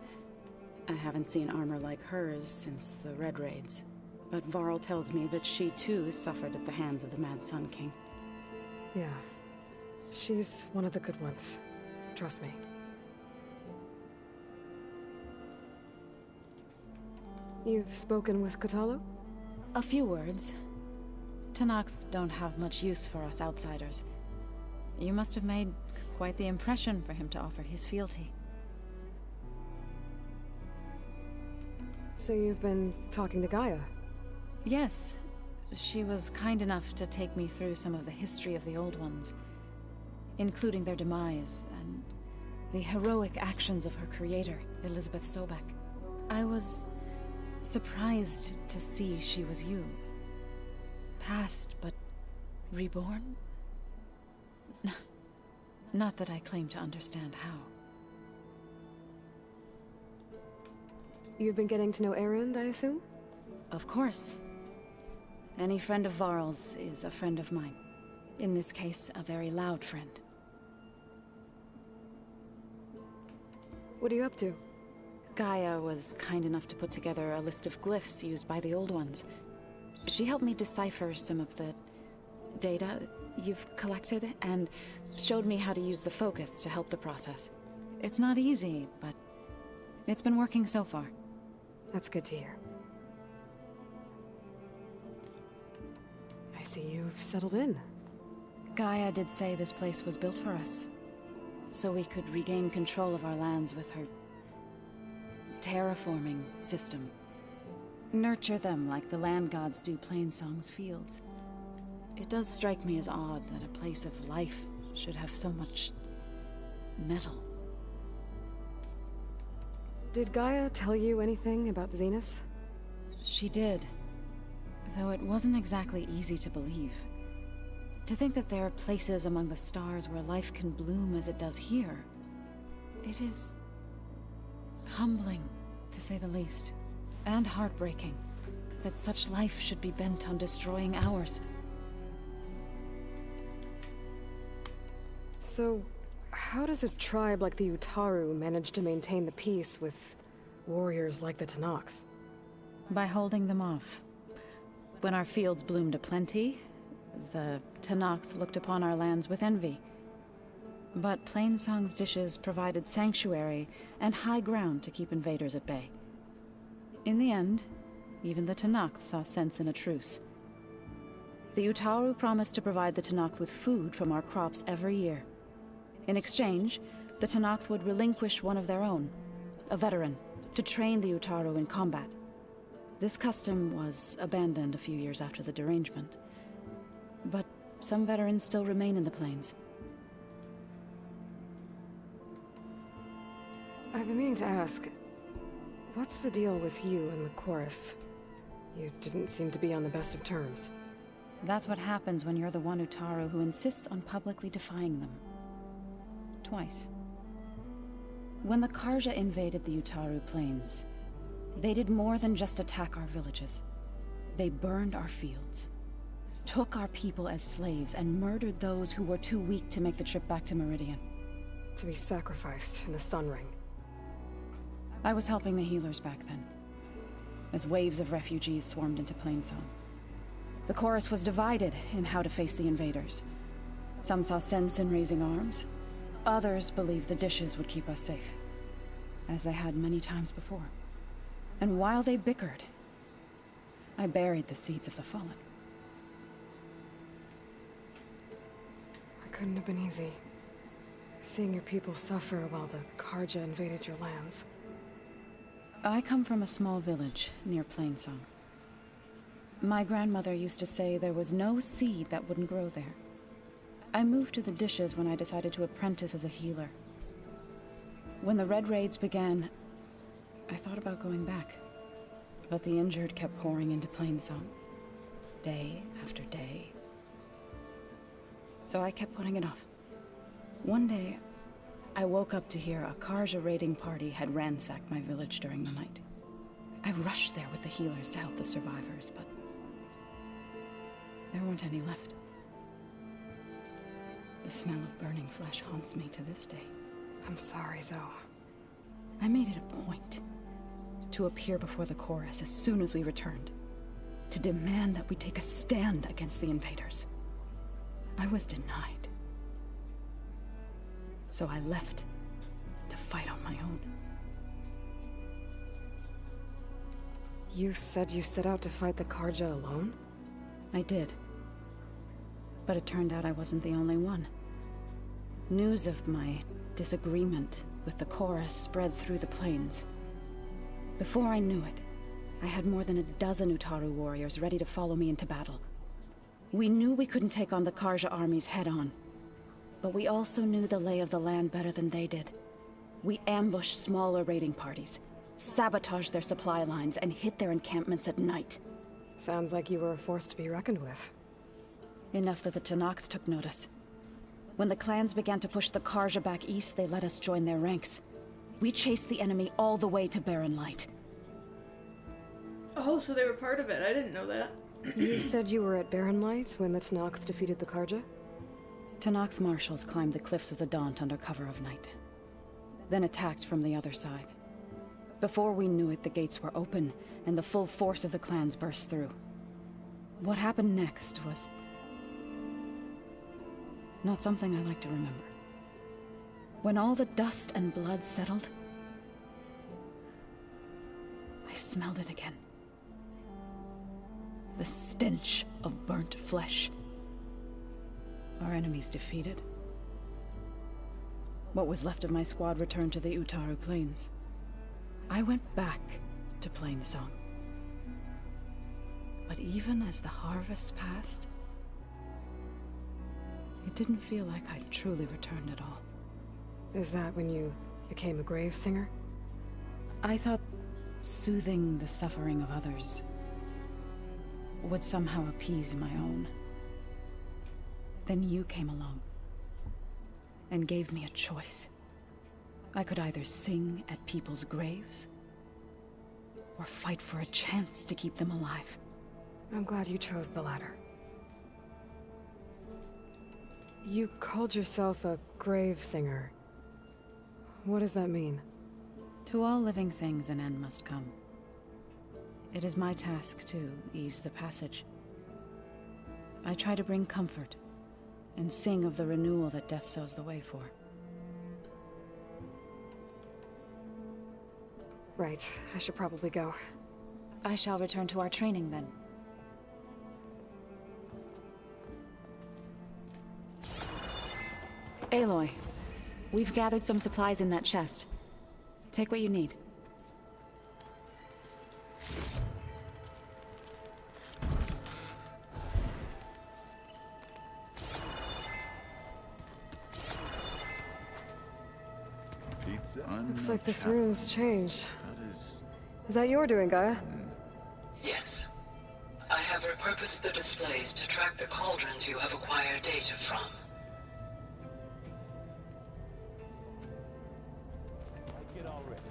I haven't seen armor like hers since the Red Raids. But Varl tells me that she too suffered at the hands of the Mad Sun King. Yeah. She's one of the good ones. Trust me. You've spoken with Kotallo? A few words. Tenakth don't have much use for us outsiders. You must have made quite the impression for him to offer his fealty. So you've been talking to Gaia? Yes. She was kind enough to take me through some of the history of the Old Ones, including their demise and the heroic actions of her creator, Elizabeth Sobek. I was surprised to see she was you. Past, but reborn? Not that I claim to understand how. You've been getting to know Erend, I assume? Of course. Any friend of Varl's is a friend of mine. In this case, a very loud friend. What are you up to? Gaia was kind enough to put together a list of glyphs used by the Old Ones. She helped me decipher some of the data you've collected, and showed me how to use the focus to help the process. It's not easy, but it's been working so far. That's good to hear. I see you've settled in. Gaia did say this place was built for us, so we could regain control of our lands with her terraforming system. Nurture them like the land gods do Plainsong's fields. It does strike me as odd that a place of life should have so much metal. Did Gaia tell you anything about the Zeniths? She did, though it wasn't exactly easy to believe. To think that there are places among the stars where life can bloom as it does here. It is humbling, to say the least, and heartbreaking, that such life should be bent on destroying ours. So, how does a tribe like the Utaru manage to maintain the peace with warriors like the Tenakth? By holding them off. When our fields bloomed aplenty, the Tenakth looked upon our lands with envy. But Plainsong's dishes provided sanctuary and high ground to keep invaders at bay. In the end, even the Tenakth saw sense in a truce. The Utaru promised to provide the Tenakth with food from our crops every year. In exchange, the Tenakth would relinquish one of their own, a veteran, to train the Utaru in combat. This custom was abandoned a few years after the derangement. But some veterans still remain in the plains. I've been meaning to ask, what's the deal with you and the chorus? You didn't seem to be on the best of terms. That's what happens when you're the one Utaru who insists on publicly defying them. Twice. When the Karja invaded the Utaru plains, they did more than just attack our villages. They burned our fields, took our people as slaves, and murdered those who were too weak to make the trip back to Meridian. To be sacrificed in the Sun Ring. I was helping the healers back then, as waves of refugees swarmed into Plainsong. The chorus was divided in how to face the invaders. Some saw sense in raising arms. Others believed the dishes would keep us safe, as they had many times before. And while they bickered, I buried the seeds of the fallen. It couldn't have been easy. Seeing your people suffer while the Karja invaded your lands. I come from a small village near Plainsong. My grandmother used to say there was no seed that wouldn't grow there. I moved to the dishes when I decided to apprentice as a healer. When the Red Raids began, I thought about going back. But the injured kept pouring into Plainsong, day after day. So I kept putting it off. One day, I woke up to hear a Karja raiding party had ransacked my village during the night. I rushed there with the healers to help the survivors, but there weren't any left. The smell of burning flesh haunts me to this day. I'm sorry, Zoe. I made it a point to appear before the chorus as soon as we returned, to demand that we take a stand against the invaders. I was denied. So I left to fight on my own. You said you set out to fight the Karja alone? I did. But it turned out I wasn't the only one. News of my disagreement with the chorus spread through the plains. Before I knew it, I had more than a dozen Utaru warriors ready to follow me into battle. We knew we couldn't take on the Karja armies head-on, but we also knew the lay of the land better than they did. We ambushed smaller raiding parties, sabotaged their supply lines, and hit their encampments at night. Sounds like you were a force to be reckoned with. Enough that the Tenakth took notice. When the clans began to push the Karja back east, they let us join their ranks. We chased the enemy all the way to Barren Light. Oh, so they were part of it. I didn't know that. You said you were at Barren Light when the Tenakth defeated the Karja? Tenakth marshals climbed the cliffs of the Daunt under cover of night, then attacked from the other side. Before we knew it, the gates were open, and the full force of the clans burst through. What happened next was not something I like to remember. When all the dust and blood settled, I smelled it again. The stench of burnt flesh. Our enemies defeated. What was left of my squad returned to the Utaru Plains. I went back to Plainsong. But even as the harvest passed, it didn't feel like I'd truly returned at all. Is that when you became a grave singer? I thought soothing the suffering of others would somehow appease my own. Then you came along and gave me a choice. I could either sing at people's graves or fight for a chance to keep them alive. I'm glad you chose the latter. You called yourself a grave singer. What does that mean? To all living things an end must come. It is my task to ease the passage. I try to bring comfort and sing of the renewal that death sows the way for. Right, I should probably go. I shall return to our training then. Aloy, we've gathered some supplies in that chest. Take what you need. Looks like this room's changed. Is that your doing, Gaia? Yes. I have requested repurpose the displays to track the cauldrons you have acquired data from. Like it already.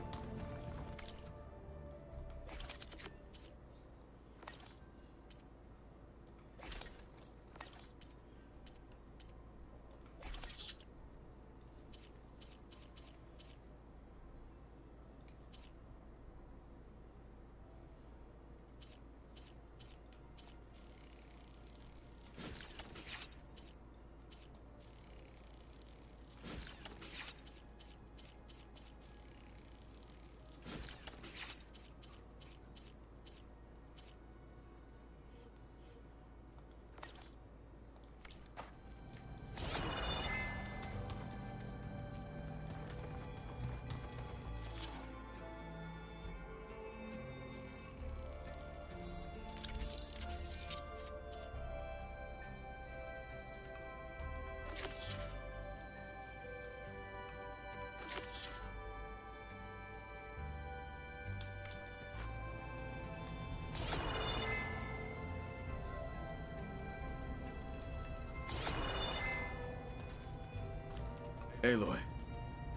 Aloy.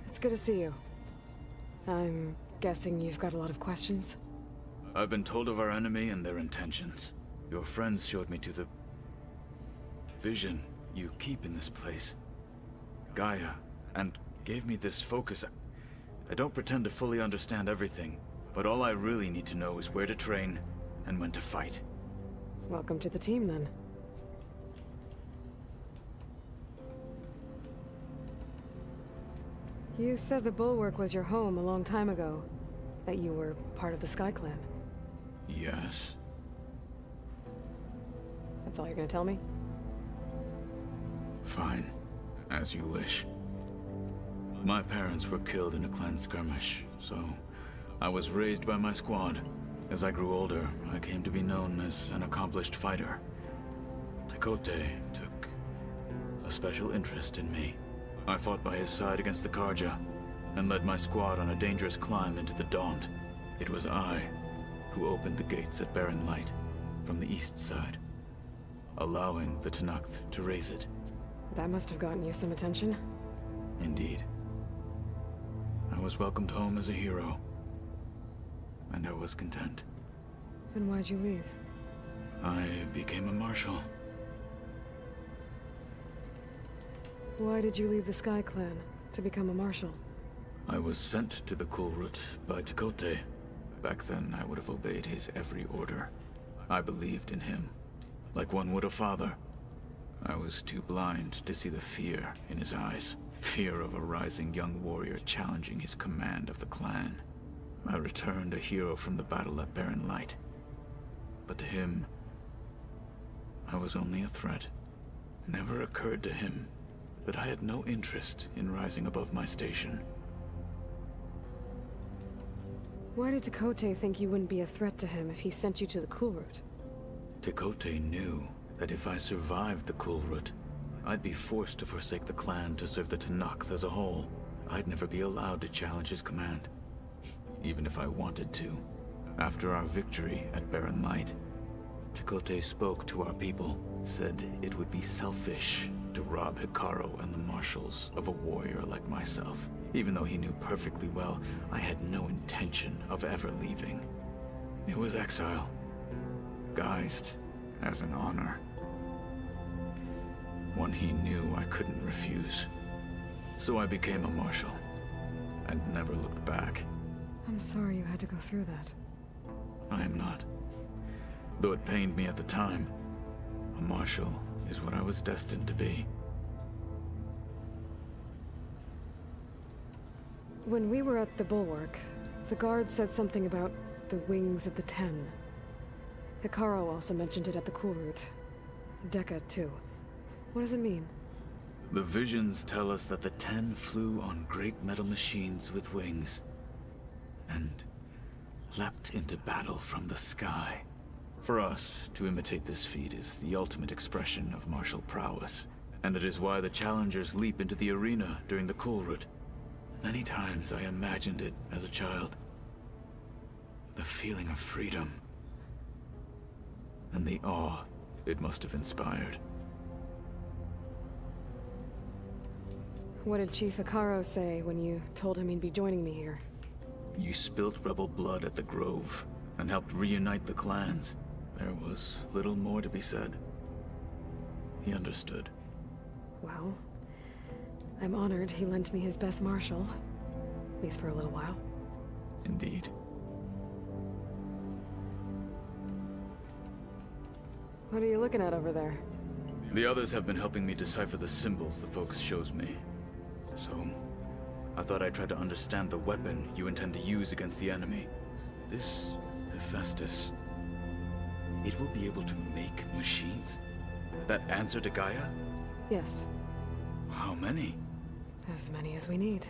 It's good to see you. I'm guessing you've got a lot of questions? I've been told of our enemy and their intentions. Your friends showed me to the vision you keep in this place, Gaia, and gave me this focus. I don't pretend to fully understand everything, but all I really need to know is where to train and when to fight. Welcome to the team, then. You said the Bulwark was your home a long time ago. That you were part of the Sky Clan. Yes. That's all you're gonna tell me? Fine. As you wish. My parents were killed in a clan skirmish, so I was raised by my squad. As I grew older, I came to be known as an accomplished fighter. Tekote took a special interest in me. I fought by his side against the Karja, and led my squad on a dangerous climb into the Daunt. It was I who opened the gates at Barren Light from the east side, allowing the Tenakth to raise it. That must have gotten you some attention. Indeed. I was welcomed home as a hero, and I was content. And why'd you leave? I became a marshal. Why did you leave the Sky Clan to become a marshal? I was sent to the Kulrut by Tekote. Back then, I would have obeyed his every order. I believed in him, like one would a father. I was too blind to see the fear in his eyes. Fear of a rising young warrior challenging his command of the clan. I returned a hero from the battle at Barren Light. But to him, I was only a threat. Never occurred to him that I had no interest in rising above my station. Why did Tekote think you wouldn't be a threat to him if he sent you to the Kulrut? Tekote knew that if I survived the Kulrut, I'd be forced to forsake the clan to serve the Tenakth as a whole. I'd never be allowed to challenge his command, even if I wanted to. After our victory at Barren Light, Tekote spoke to our people, said it would be selfish to rob Hikaru and the marshals of a warrior like myself. Even though he knew perfectly well I had no intention of ever leaving. It was exile, guised as an honor. One he knew I couldn't refuse. So I became a marshal, and never looked back. I'm sorry you had to go through that. I am not. Though it pained me at the time, a marshal is what I was destined to be. When we were at the Bulwark, the guard said something about the Wings of the Ten. Hikaru also mentioned it at the Kulrut. Dekka, too. What does it mean? The visions tell us that the Ten flew on great metal machines with wings, and leapt into battle from the sky. For us, to imitate this feat is the ultimate expression of martial prowess, and it is why the challengers leap into the arena during the Kulrut. Many times I imagined it as a child. The feeling of freedom. and the awe it must have inspired. What did Chief Hikaru say when you told him he'd be joining me here? You spilt rebel blood at the Grove, and helped reunite the clans. There was little more to be said. He understood. Well, I'm honored he lent me his best marshal. At least for a little while. Indeed. What are you looking at over there? The others have been helping me decipher the symbols the focus shows me. So, I thought I'd try to understand the weapon you intend to use against the enemy. This Hephaestus, it will be able to make machines? That answer to Gaia? Yes. How many? As many as we need.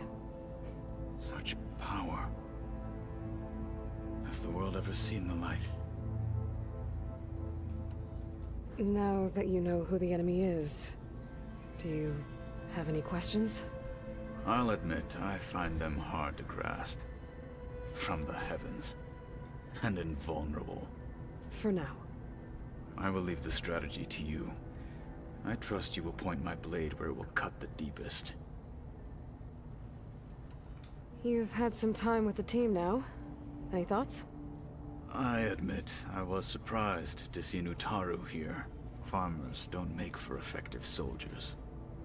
Such power. Has the world ever seen the light? Now that you know who the enemy is, do you have any questions? I'll admit, I find them hard to grasp. From the heavens. And invulnerable. For now. I will leave the strategy to you. I trust you will point my blade where it will cut the deepest. You've had some time with the team now. Any thoughts? I admit, I was surprised to see an Utaru here. Farmers don't make for effective soldiers.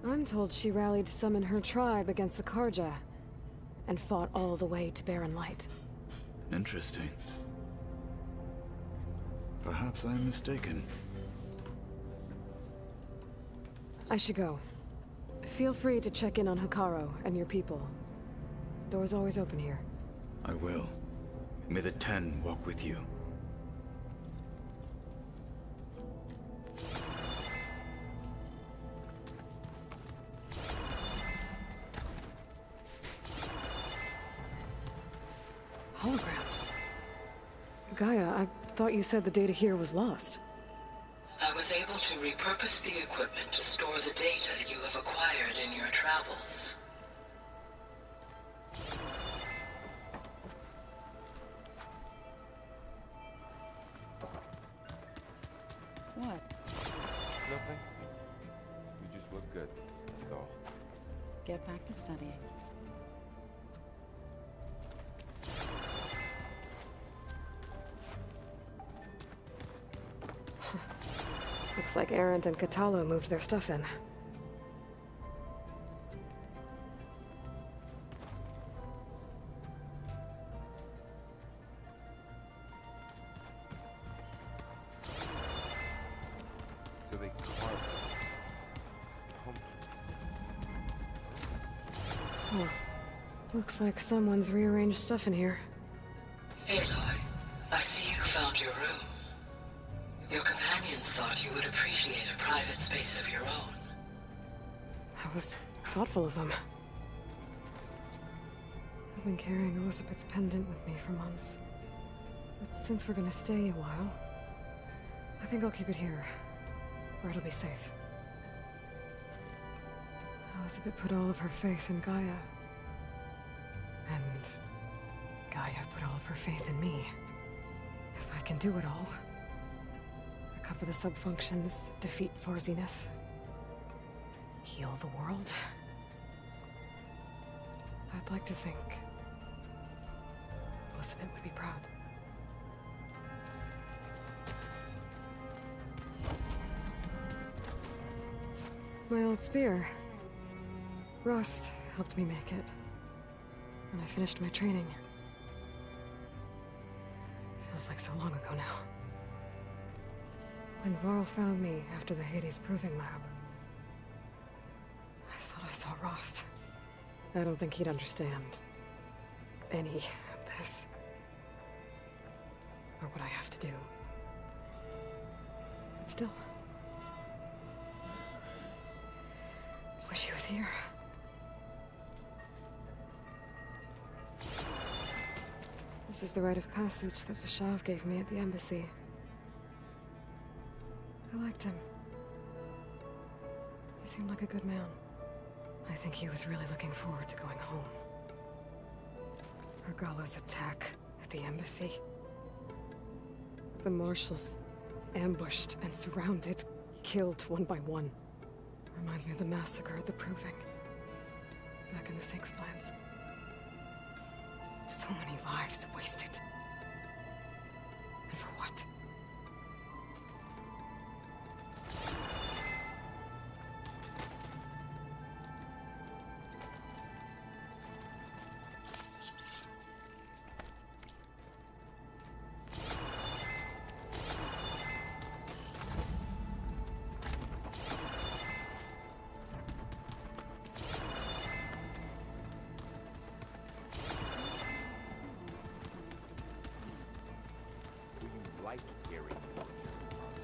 I'm told she rallied some in her tribe against the Karja, and fought all the way to Barren Light. Interesting. Perhaps I'm mistaken. I should go. Feel free to check in on Hikaru and your people. Door's always open here. I will. May the Ten walk with you. Holograms. Gaia, I thought you said the data here was lost. I was able to repurpose the equipment to store the data you have acquired in your travels. What? Nothing. You just look good. That's all. Get back to studying. Looks like Arendt and Katalo moved their stuff in. So they carved Huh. Looks like someone's rearranged stuff in here. Aloy, I see you found your room. Your companions thought you would appreciate a private space of your own. That was thoughtful of them. I've been carrying Elizabeth's pendant with me for months. But since we're gonna stay a while, I think I'll keep it here, where it'll be safe. Elizabeth put all of her faith in Gaia. And Gaia put all of her faith in me. If I can do it all, recover the subfunctions, defeat Thor Zenith, heal the world, I'd like to think Elizabeth would be proud. My old spear. Rust helped me make it. And I finished my training. Feels like so long ago now. When Varl found me after the Hades Proving Lab, I thought I saw Rost. I don't think he'd understand any of this. Or what I have to do. But still, wish he was here. This is the rite of passage that Vashav gave me at the embassy. I liked him. He seemed like a good man. I think he was really looking forward to going home. Regala's attack at the embassy. The marshals ambushed and surrounded, killed one by one. Reminds me of the massacre at the Proving. Back in the Sacred Lands. So many lives wasted. And for what?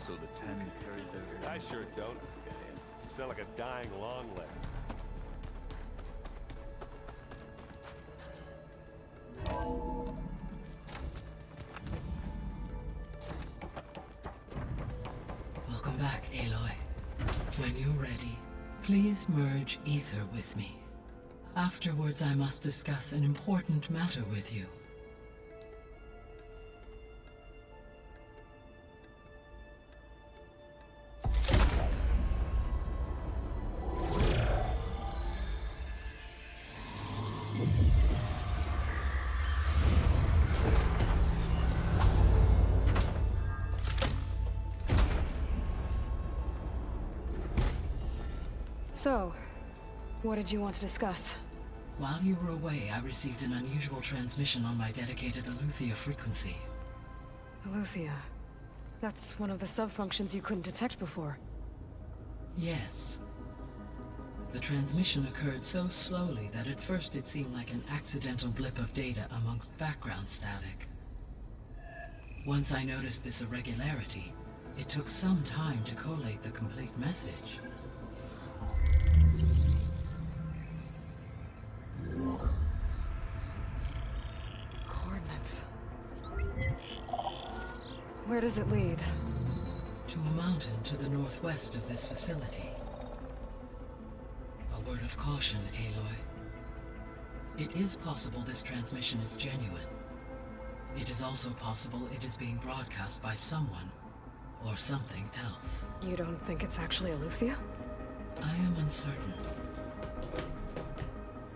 So the 10 carried their... I sure don't. You sound like a dying long leg. Welcome back, Aloy. When you're ready, please merge ether with me. Afterwards, I must discuss an important matter with you. So, what did you want to discuss? While you were away, I received an unusual transmission on my dedicated Aletheia frequency. Aletheia. That's one of the sub-functions you couldn't detect before. Yes. The transmission occurred so slowly that at first it seemed like an accidental blip of data amongst background static. Once I noticed this irregularity, it took some time to collate the complete message. Coordinates. Where does it lead? To a mountain to the northwest of this facility. A word of caution, Aloy. It is possible this transmission is genuine. It is also possible it is being broadcast by someone or something else. You don't think it's actually Aletheia? I am uncertain.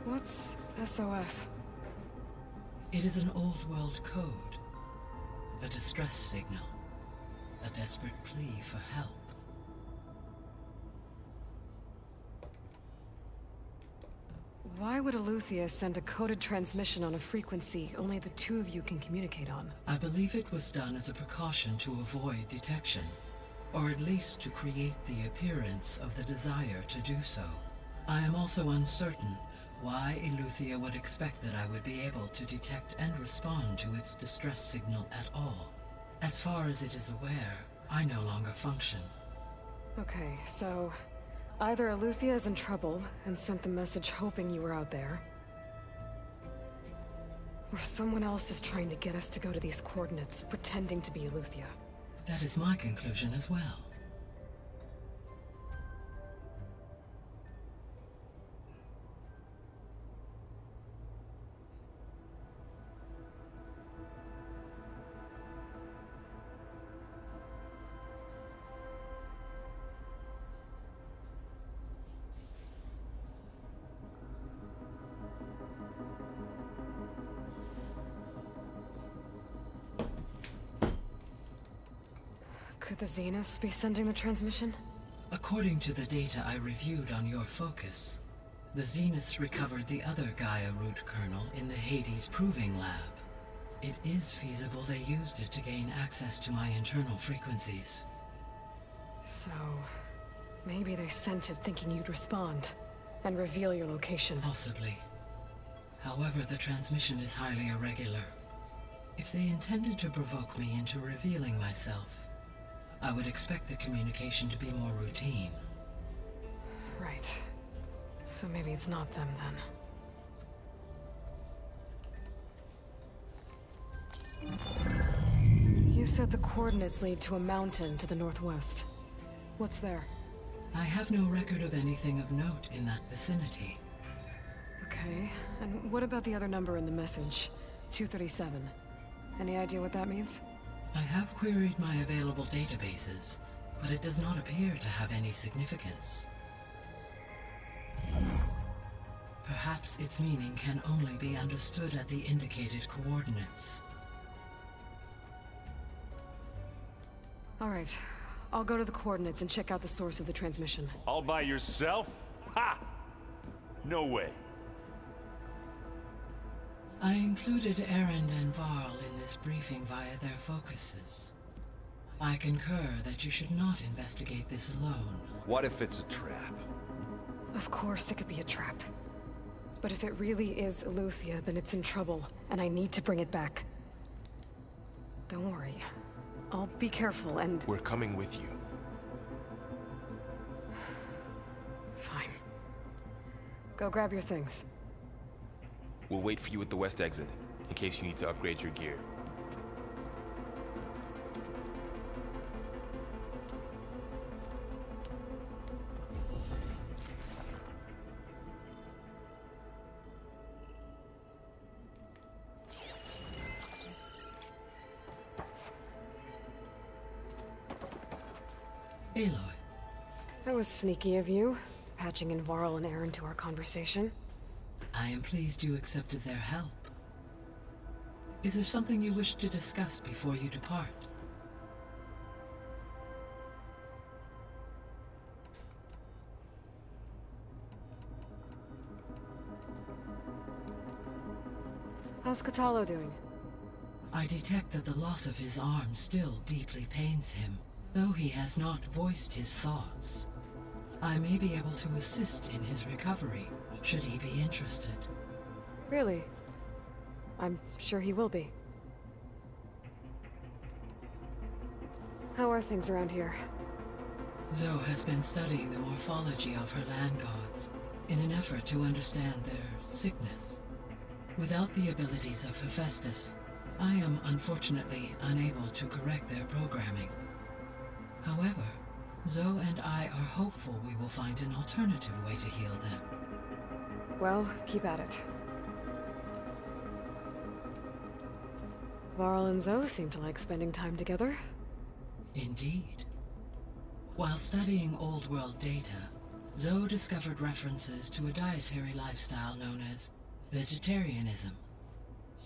What's SOS? It is an old world code. A distress signal. A desperate plea for help. Why would Aletheia send a coded transmission on a frequency only the two of you can communicate on? I believe it was done as a precaution to avoid detection, or at least to create the appearance of the desire to do so. I am also uncertain why Aletheia would expect that I would be able to detect and respond to its distress signal at all. As far as it is aware, I no longer function. Okay, so either Aletheia is in trouble and sent the message hoping you were out there, or someone else is trying to get us to go to these coordinates, pretending to be Aletheia. That is my conclusion as well. Could the Zeniths be sending the transmission? According to the data I reviewed on your focus, the Zeniths recovered the other Gaia root kernel in the Hades Proving Lab. It is feasible they used it to gain access to my internal frequencies. So, maybe they sent it thinking you'd respond and reveal your location. Possibly. However, the transmission is highly irregular. If they intended to provoke me into revealing myself, I would expect the communication to be more routine. Right. So maybe it's not them then. You said the coordinates lead to a mountain to the northwest. What's there? I have no record of anything of note in that vicinity. Okay, and what about the other number in the message? 237. Any idea what that means? I have queried my available databases, but it does not appear to have any significance. Perhaps its meaning can only be understood at the indicated coordinates. All right. I'll go to the coordinates and check out the source of the transmission. All by yourself? Ha! No way. I included Erend and Varl in this briefing via their focuses. I concur that you should not investigate this alone. What if it's a trap? Of course it could be a trap. But if it really is Eleuthia, then it's in trouble, and I need to bring it back. Don't worry. I'll be careful and... We're coming with you. Fine. Go grab your things. We'll wait for you at the west exit, in case you need to upgrade your gear. Aloy. That was sneaky of you, patching in Varl and Aaron to our conversation. I am pleased you accepted their help. Is there something you wish to discuss before you depart? How's Kotallo doing? I detect that the loss of his arm still deeply pains him, though he has not voiced his thoughts. I may be able to assist in his recovery, should he be interested. Really? I'm sure he will be. How are things around here? Zoe has been studying the morphology of her land gods in an effort to understand their sickness. Without the abilities of Hephaestus, I am unfortunately unable to correct their programming. However, Zoe and I are hopeful we will find an alternative way to heal them. Well, keep at it. Varl and Zoe seem to like spending time together. Indeed. While studying Old World data, Zoe discovered references to a dietary lifestyle known as vegetarianism.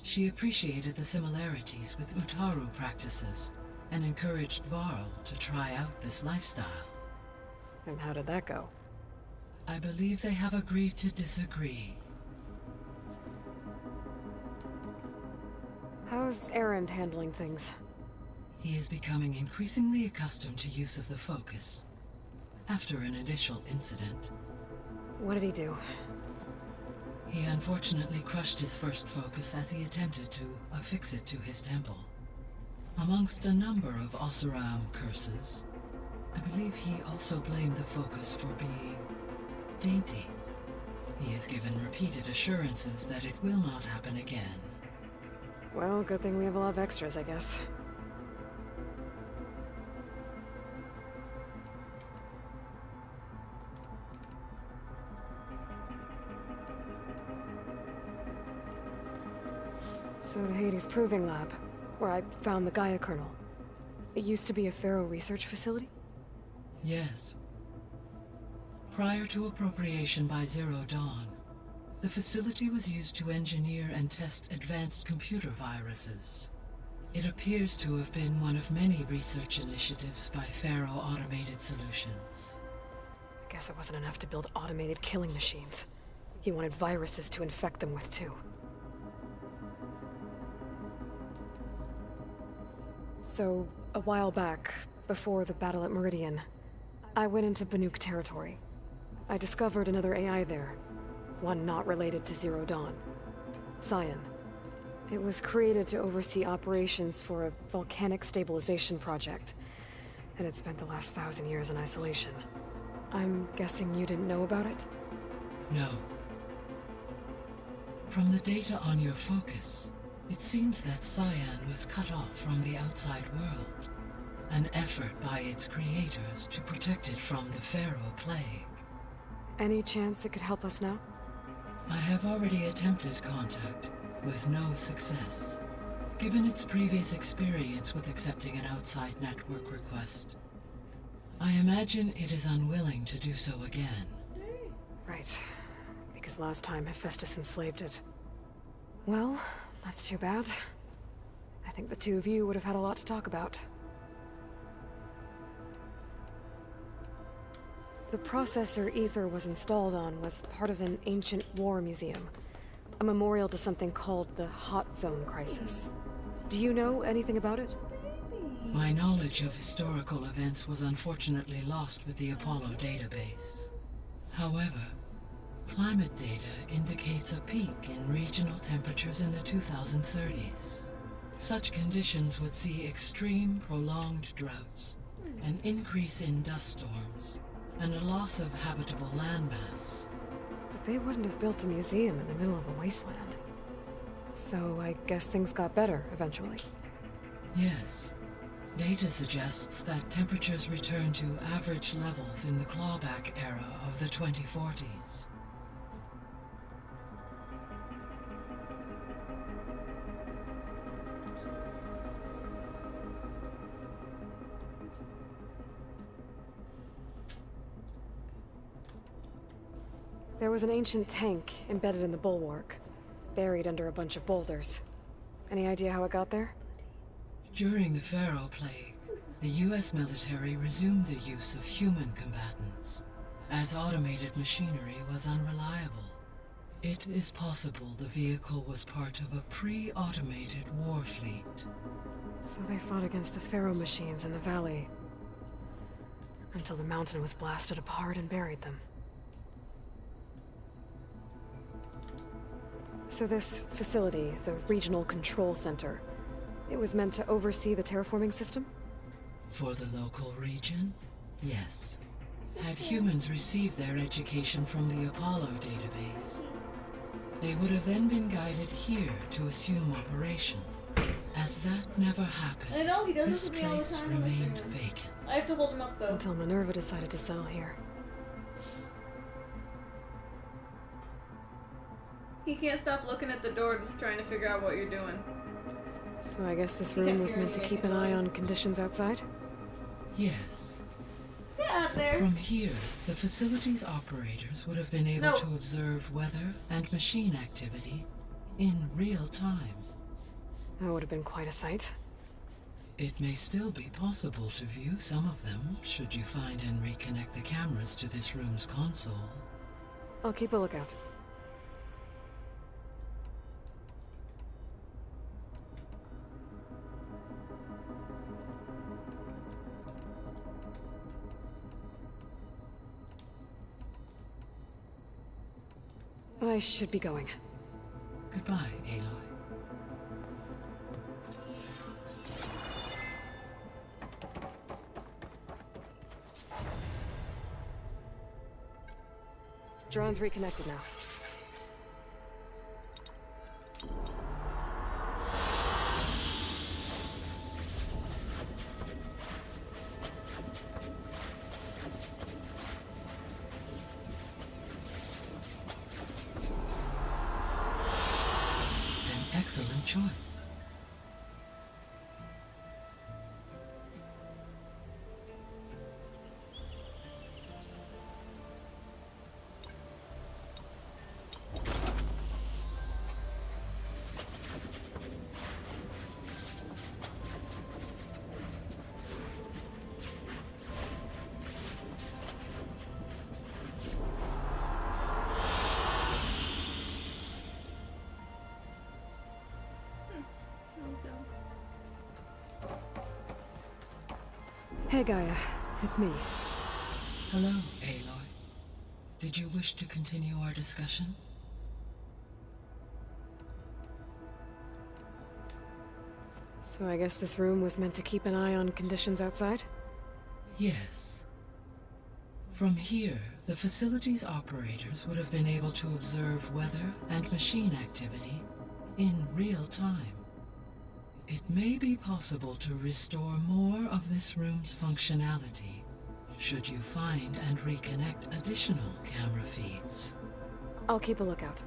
She appreciated the similarities with Utaru practices and encouraged Varl to try out this lifestyle. And how did that go? I believe they have agreed to disagree. How's Erend handling things? He is becoming increasingly accustomed to use of the focus, after an initial incident. What did he do? He unfortunately crushed his first focus as he attempted to affix it to his temple. Amongst a number of Oseram curses, I believe he also blamed the focus for being dainty. He has given repeated assurances that it will not happen again. Well, good thing we have a lot of extras, I guess. So the Hades Proving Lab, where I found the Gaia kernel. It used to be a Pharaoh research facility? Yes. Prior to appropriation by Zero Dawn, the facility was used to engineer and test advanced computer viruses. It appears to have been one of many research initiatives by Pharaoh Automated Solutions. I guess it wasn't enough to build automated killing machines. He wanted viruses to infect them with too. So, a while back, before the battle at Meridian, I went into Banuk territory. I discovered another AI there, one not related to Zero Dawn. Cyan. It was created to oversee operations for a volcanic stabilization project, and it spent the last 1,000 years in isolation. I'm guessing you didn't know about it? No. From the data on your focus, it seems that Cyan was cut off from the outside world, an effort by its creators to protect it from the Pharaoh plague. Any chance it could help us now? I have already attempted contact, with no success. Given its previous experience with accepting an outside network request, I imagine it is unwilling to do so again. Right. Because last time Hephaestus enslaved it. Well, that's too bad. I think the two of you would have had a lot to talk about. The processor Ether was installed on was part of an ancient war museum. A memorial to something called the Hot Zone Crisis. Do you know anything about it? My knowledge of historical events was unfortunately lost with the Apollo database. However, climate data indicates a peak in regional temperatures in the 2030s. Such conditions would see extreme, prolonged droughts, an increase in dust storms, and a loss of habitable landmass. But they wouldn't have built a museum in the middle of a wasteland. So I guess things got better eventually. Yes. Data suggests that temperatures returned to average levels in the clawback era of the 2040s. There was an ancient tank embedded in the bulwark, buried under a bunch of boulders. Any idea how it got there? During the Pharaoh Plague, the US military resumed the use of human combatants, as automated machinery was unreliable. It is possible the vehicle was part of a pre-automated war fleet. So they fought against the Pharaoh machines in the valley, until the mountain was blasted apart and buried them. So this facility, the Regional Control Center, it was meant to oversee the terraforming system? For the local region, yes. Had humans received their education from the Apollo database, they would have then been guided here to assume operation. As that never happened, I know, he does this this to me all the place time. remained vacant. I have to hold him up though. Until Minerva decided to settle here. He can't stop looking at the door, just trying to figure out what you're doing. So I guess this You can't room was hear meant to any keep an eye on conditions outside? Yes. Get out there. From here, the facility's operators would have been able to observe weather and machine activity in real time. That would have been quite a sight. It may still be possible to view some of them, should you find and reconnect the cameras to this room's console. I'll keep a lookout. I should be going. Goodbye, Aloy. Drone's reconnected now. Excellent choice. Hey, Gaia. It's me. Hello, Aloy. Did you wish to continue our discussion? So I guess this room was meant to keep an eye on conditions outside? Yes. From here, the facility's operators would have been able to observe weather and machine activity in real time. It may be possible to restore more of this room's functionality, should you find and reconnect additional camera feeds. I'll keep a lookout.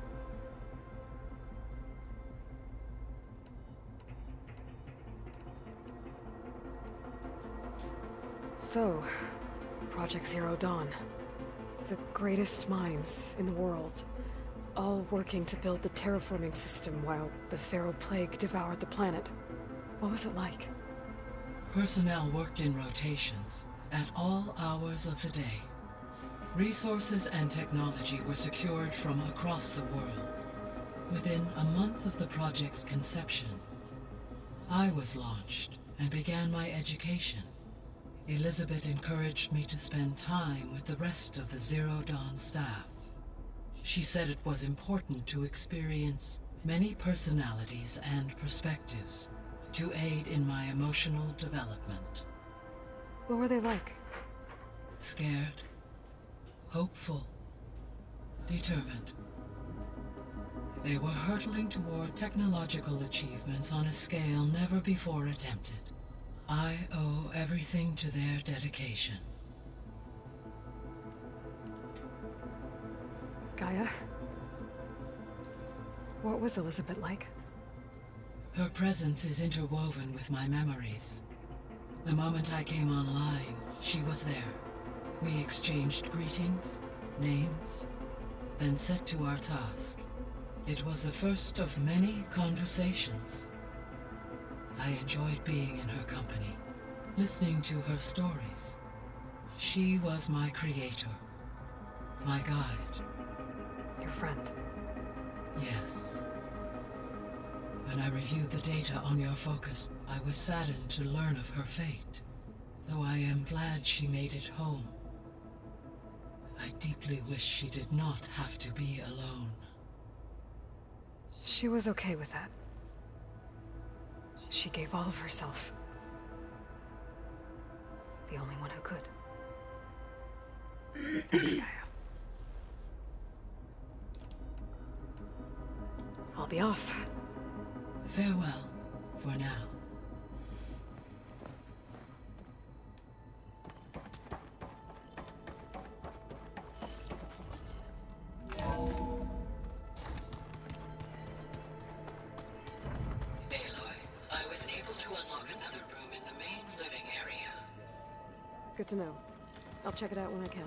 So, Project Zero Dawn. The greatest minds in the world. All working to build the terraforming system while the Pharaoh Plague devoured the planet. What was it like? Personnel worked in rotations at all hours of the day. Resources and technology were secured from across the world. Within a month of the project's conception, I was launched and began my education. Elizabeth encouraged me to spend time with the rest of the Zero Dawn staff. She said it was important to experience many personalities and perspectives to aid in my emotional development. What were they like? Scared, hopeful, determined. They were hurtling toward technological achievements on a scale never before attempted. I owe everything to their dedication. Gaia? What was Elizabeth like? Her presence is interwoven with my memories. The moment I came online, she was there. We exchanged greetings, names, then set to our task. It was the first of many conversations. I enjoyed being in her company, listening to her stories. She was my creator, my guide. Your friend? Yes. When I reviewed the data on your focus, I was saddened to learn of her fate. Though I am glad she made it home. I deeply wish she did not have to be alone. She was okay with that. She gave all of herself. The only one who could. Thanks, Gaia. I'll be off. Farewell, for now. Good to know. I'll check it out when I can.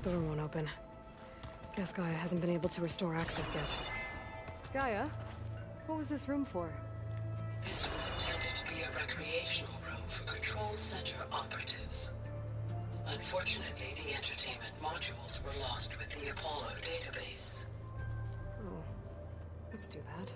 Door won't open. Guess Gaia hasn't been able to restore access yet. Gaia? What was this room for? This was intended to be a recreational room for Control Center operatives. Unfortunately, the entertainment modules were lost with the Apollo database. Oh, that's too bad.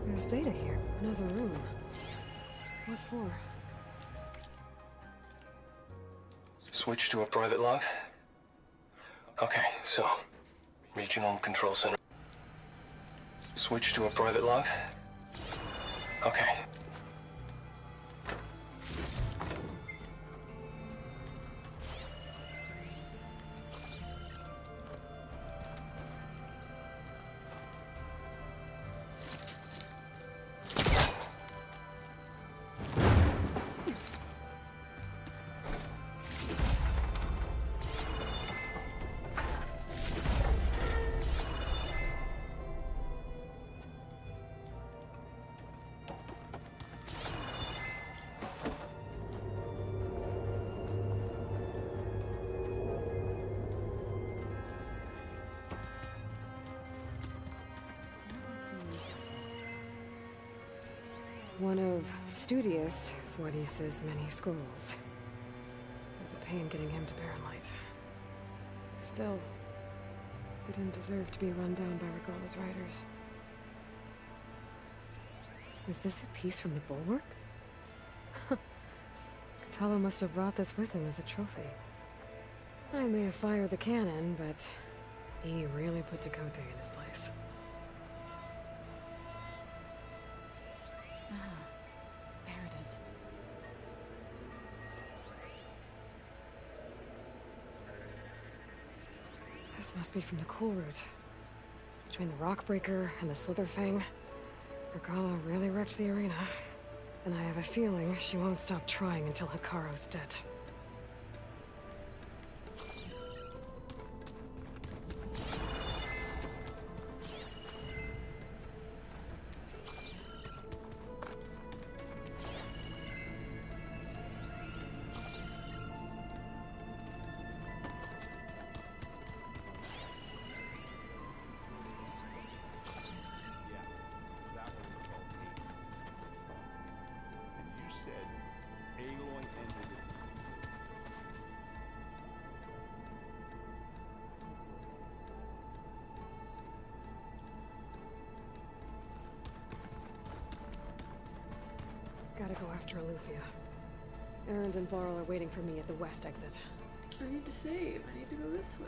There's data here. Another room. What for? Switch to a private log? Okay, so... Regional Control Center. Switch to a private log? Okay. One of Studious Fortis's many scrolls. There's a pain getting him to Barrenlight. Still, he didn't deserve to be run down by Regala's riders. Is this a piece from the bulwark? Katalo must have brought this with him as a trophy. I may have fired the cannon, but he really put Dakota in his place. There it is. This must be from the cool route. Between the Rockbreaker and the Slitherfang, Regala really wrecked the arena. And I have a feeling she won't stop trying until Hikaru's dead. Gotta go after Aletheia. Erend and Varl are waiting for me at the west exit. I need to save. I need to go this way.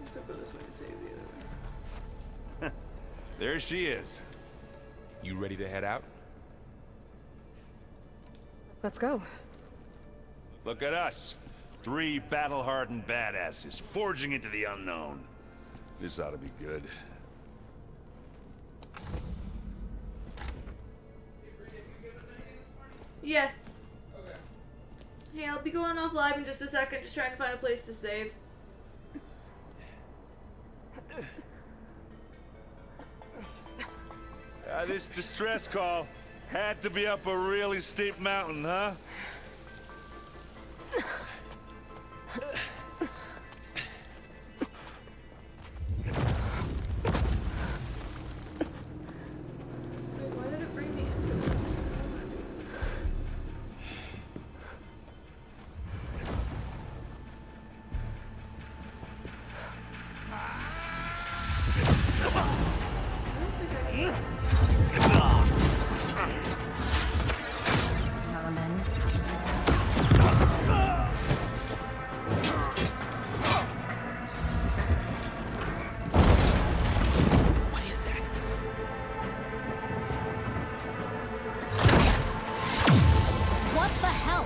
I guess I'll go this way and save the other way. There she is. You ready to head out? Let's go. Look at us. 3 battle-hardened badasses forging into the unknown. This ought to be good. Yes. Okay. Hey, I'll be going off live in just a second, just trying to find a place to save. This distress call had to be up a really steep mountain, huh? Why did it bring me into this? I'm not doing this. What the hell?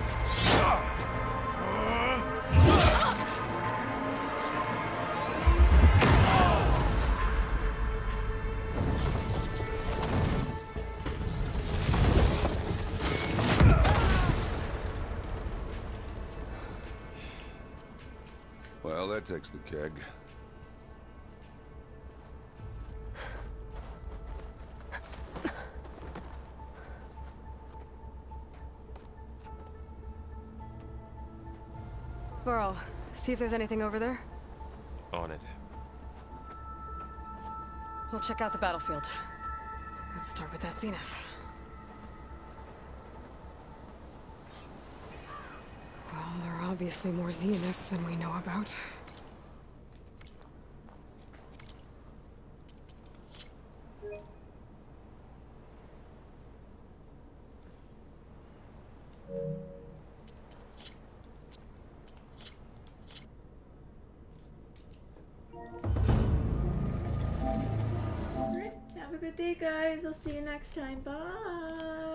Well, that takes the keg. Varl, see if there's anything over there. On it. We'll check out the battlefield. Let's start with that zenith. Well, there are obviously more zeniths than we know about. Alright, have a good day, guys. I'll see you next time. Bye.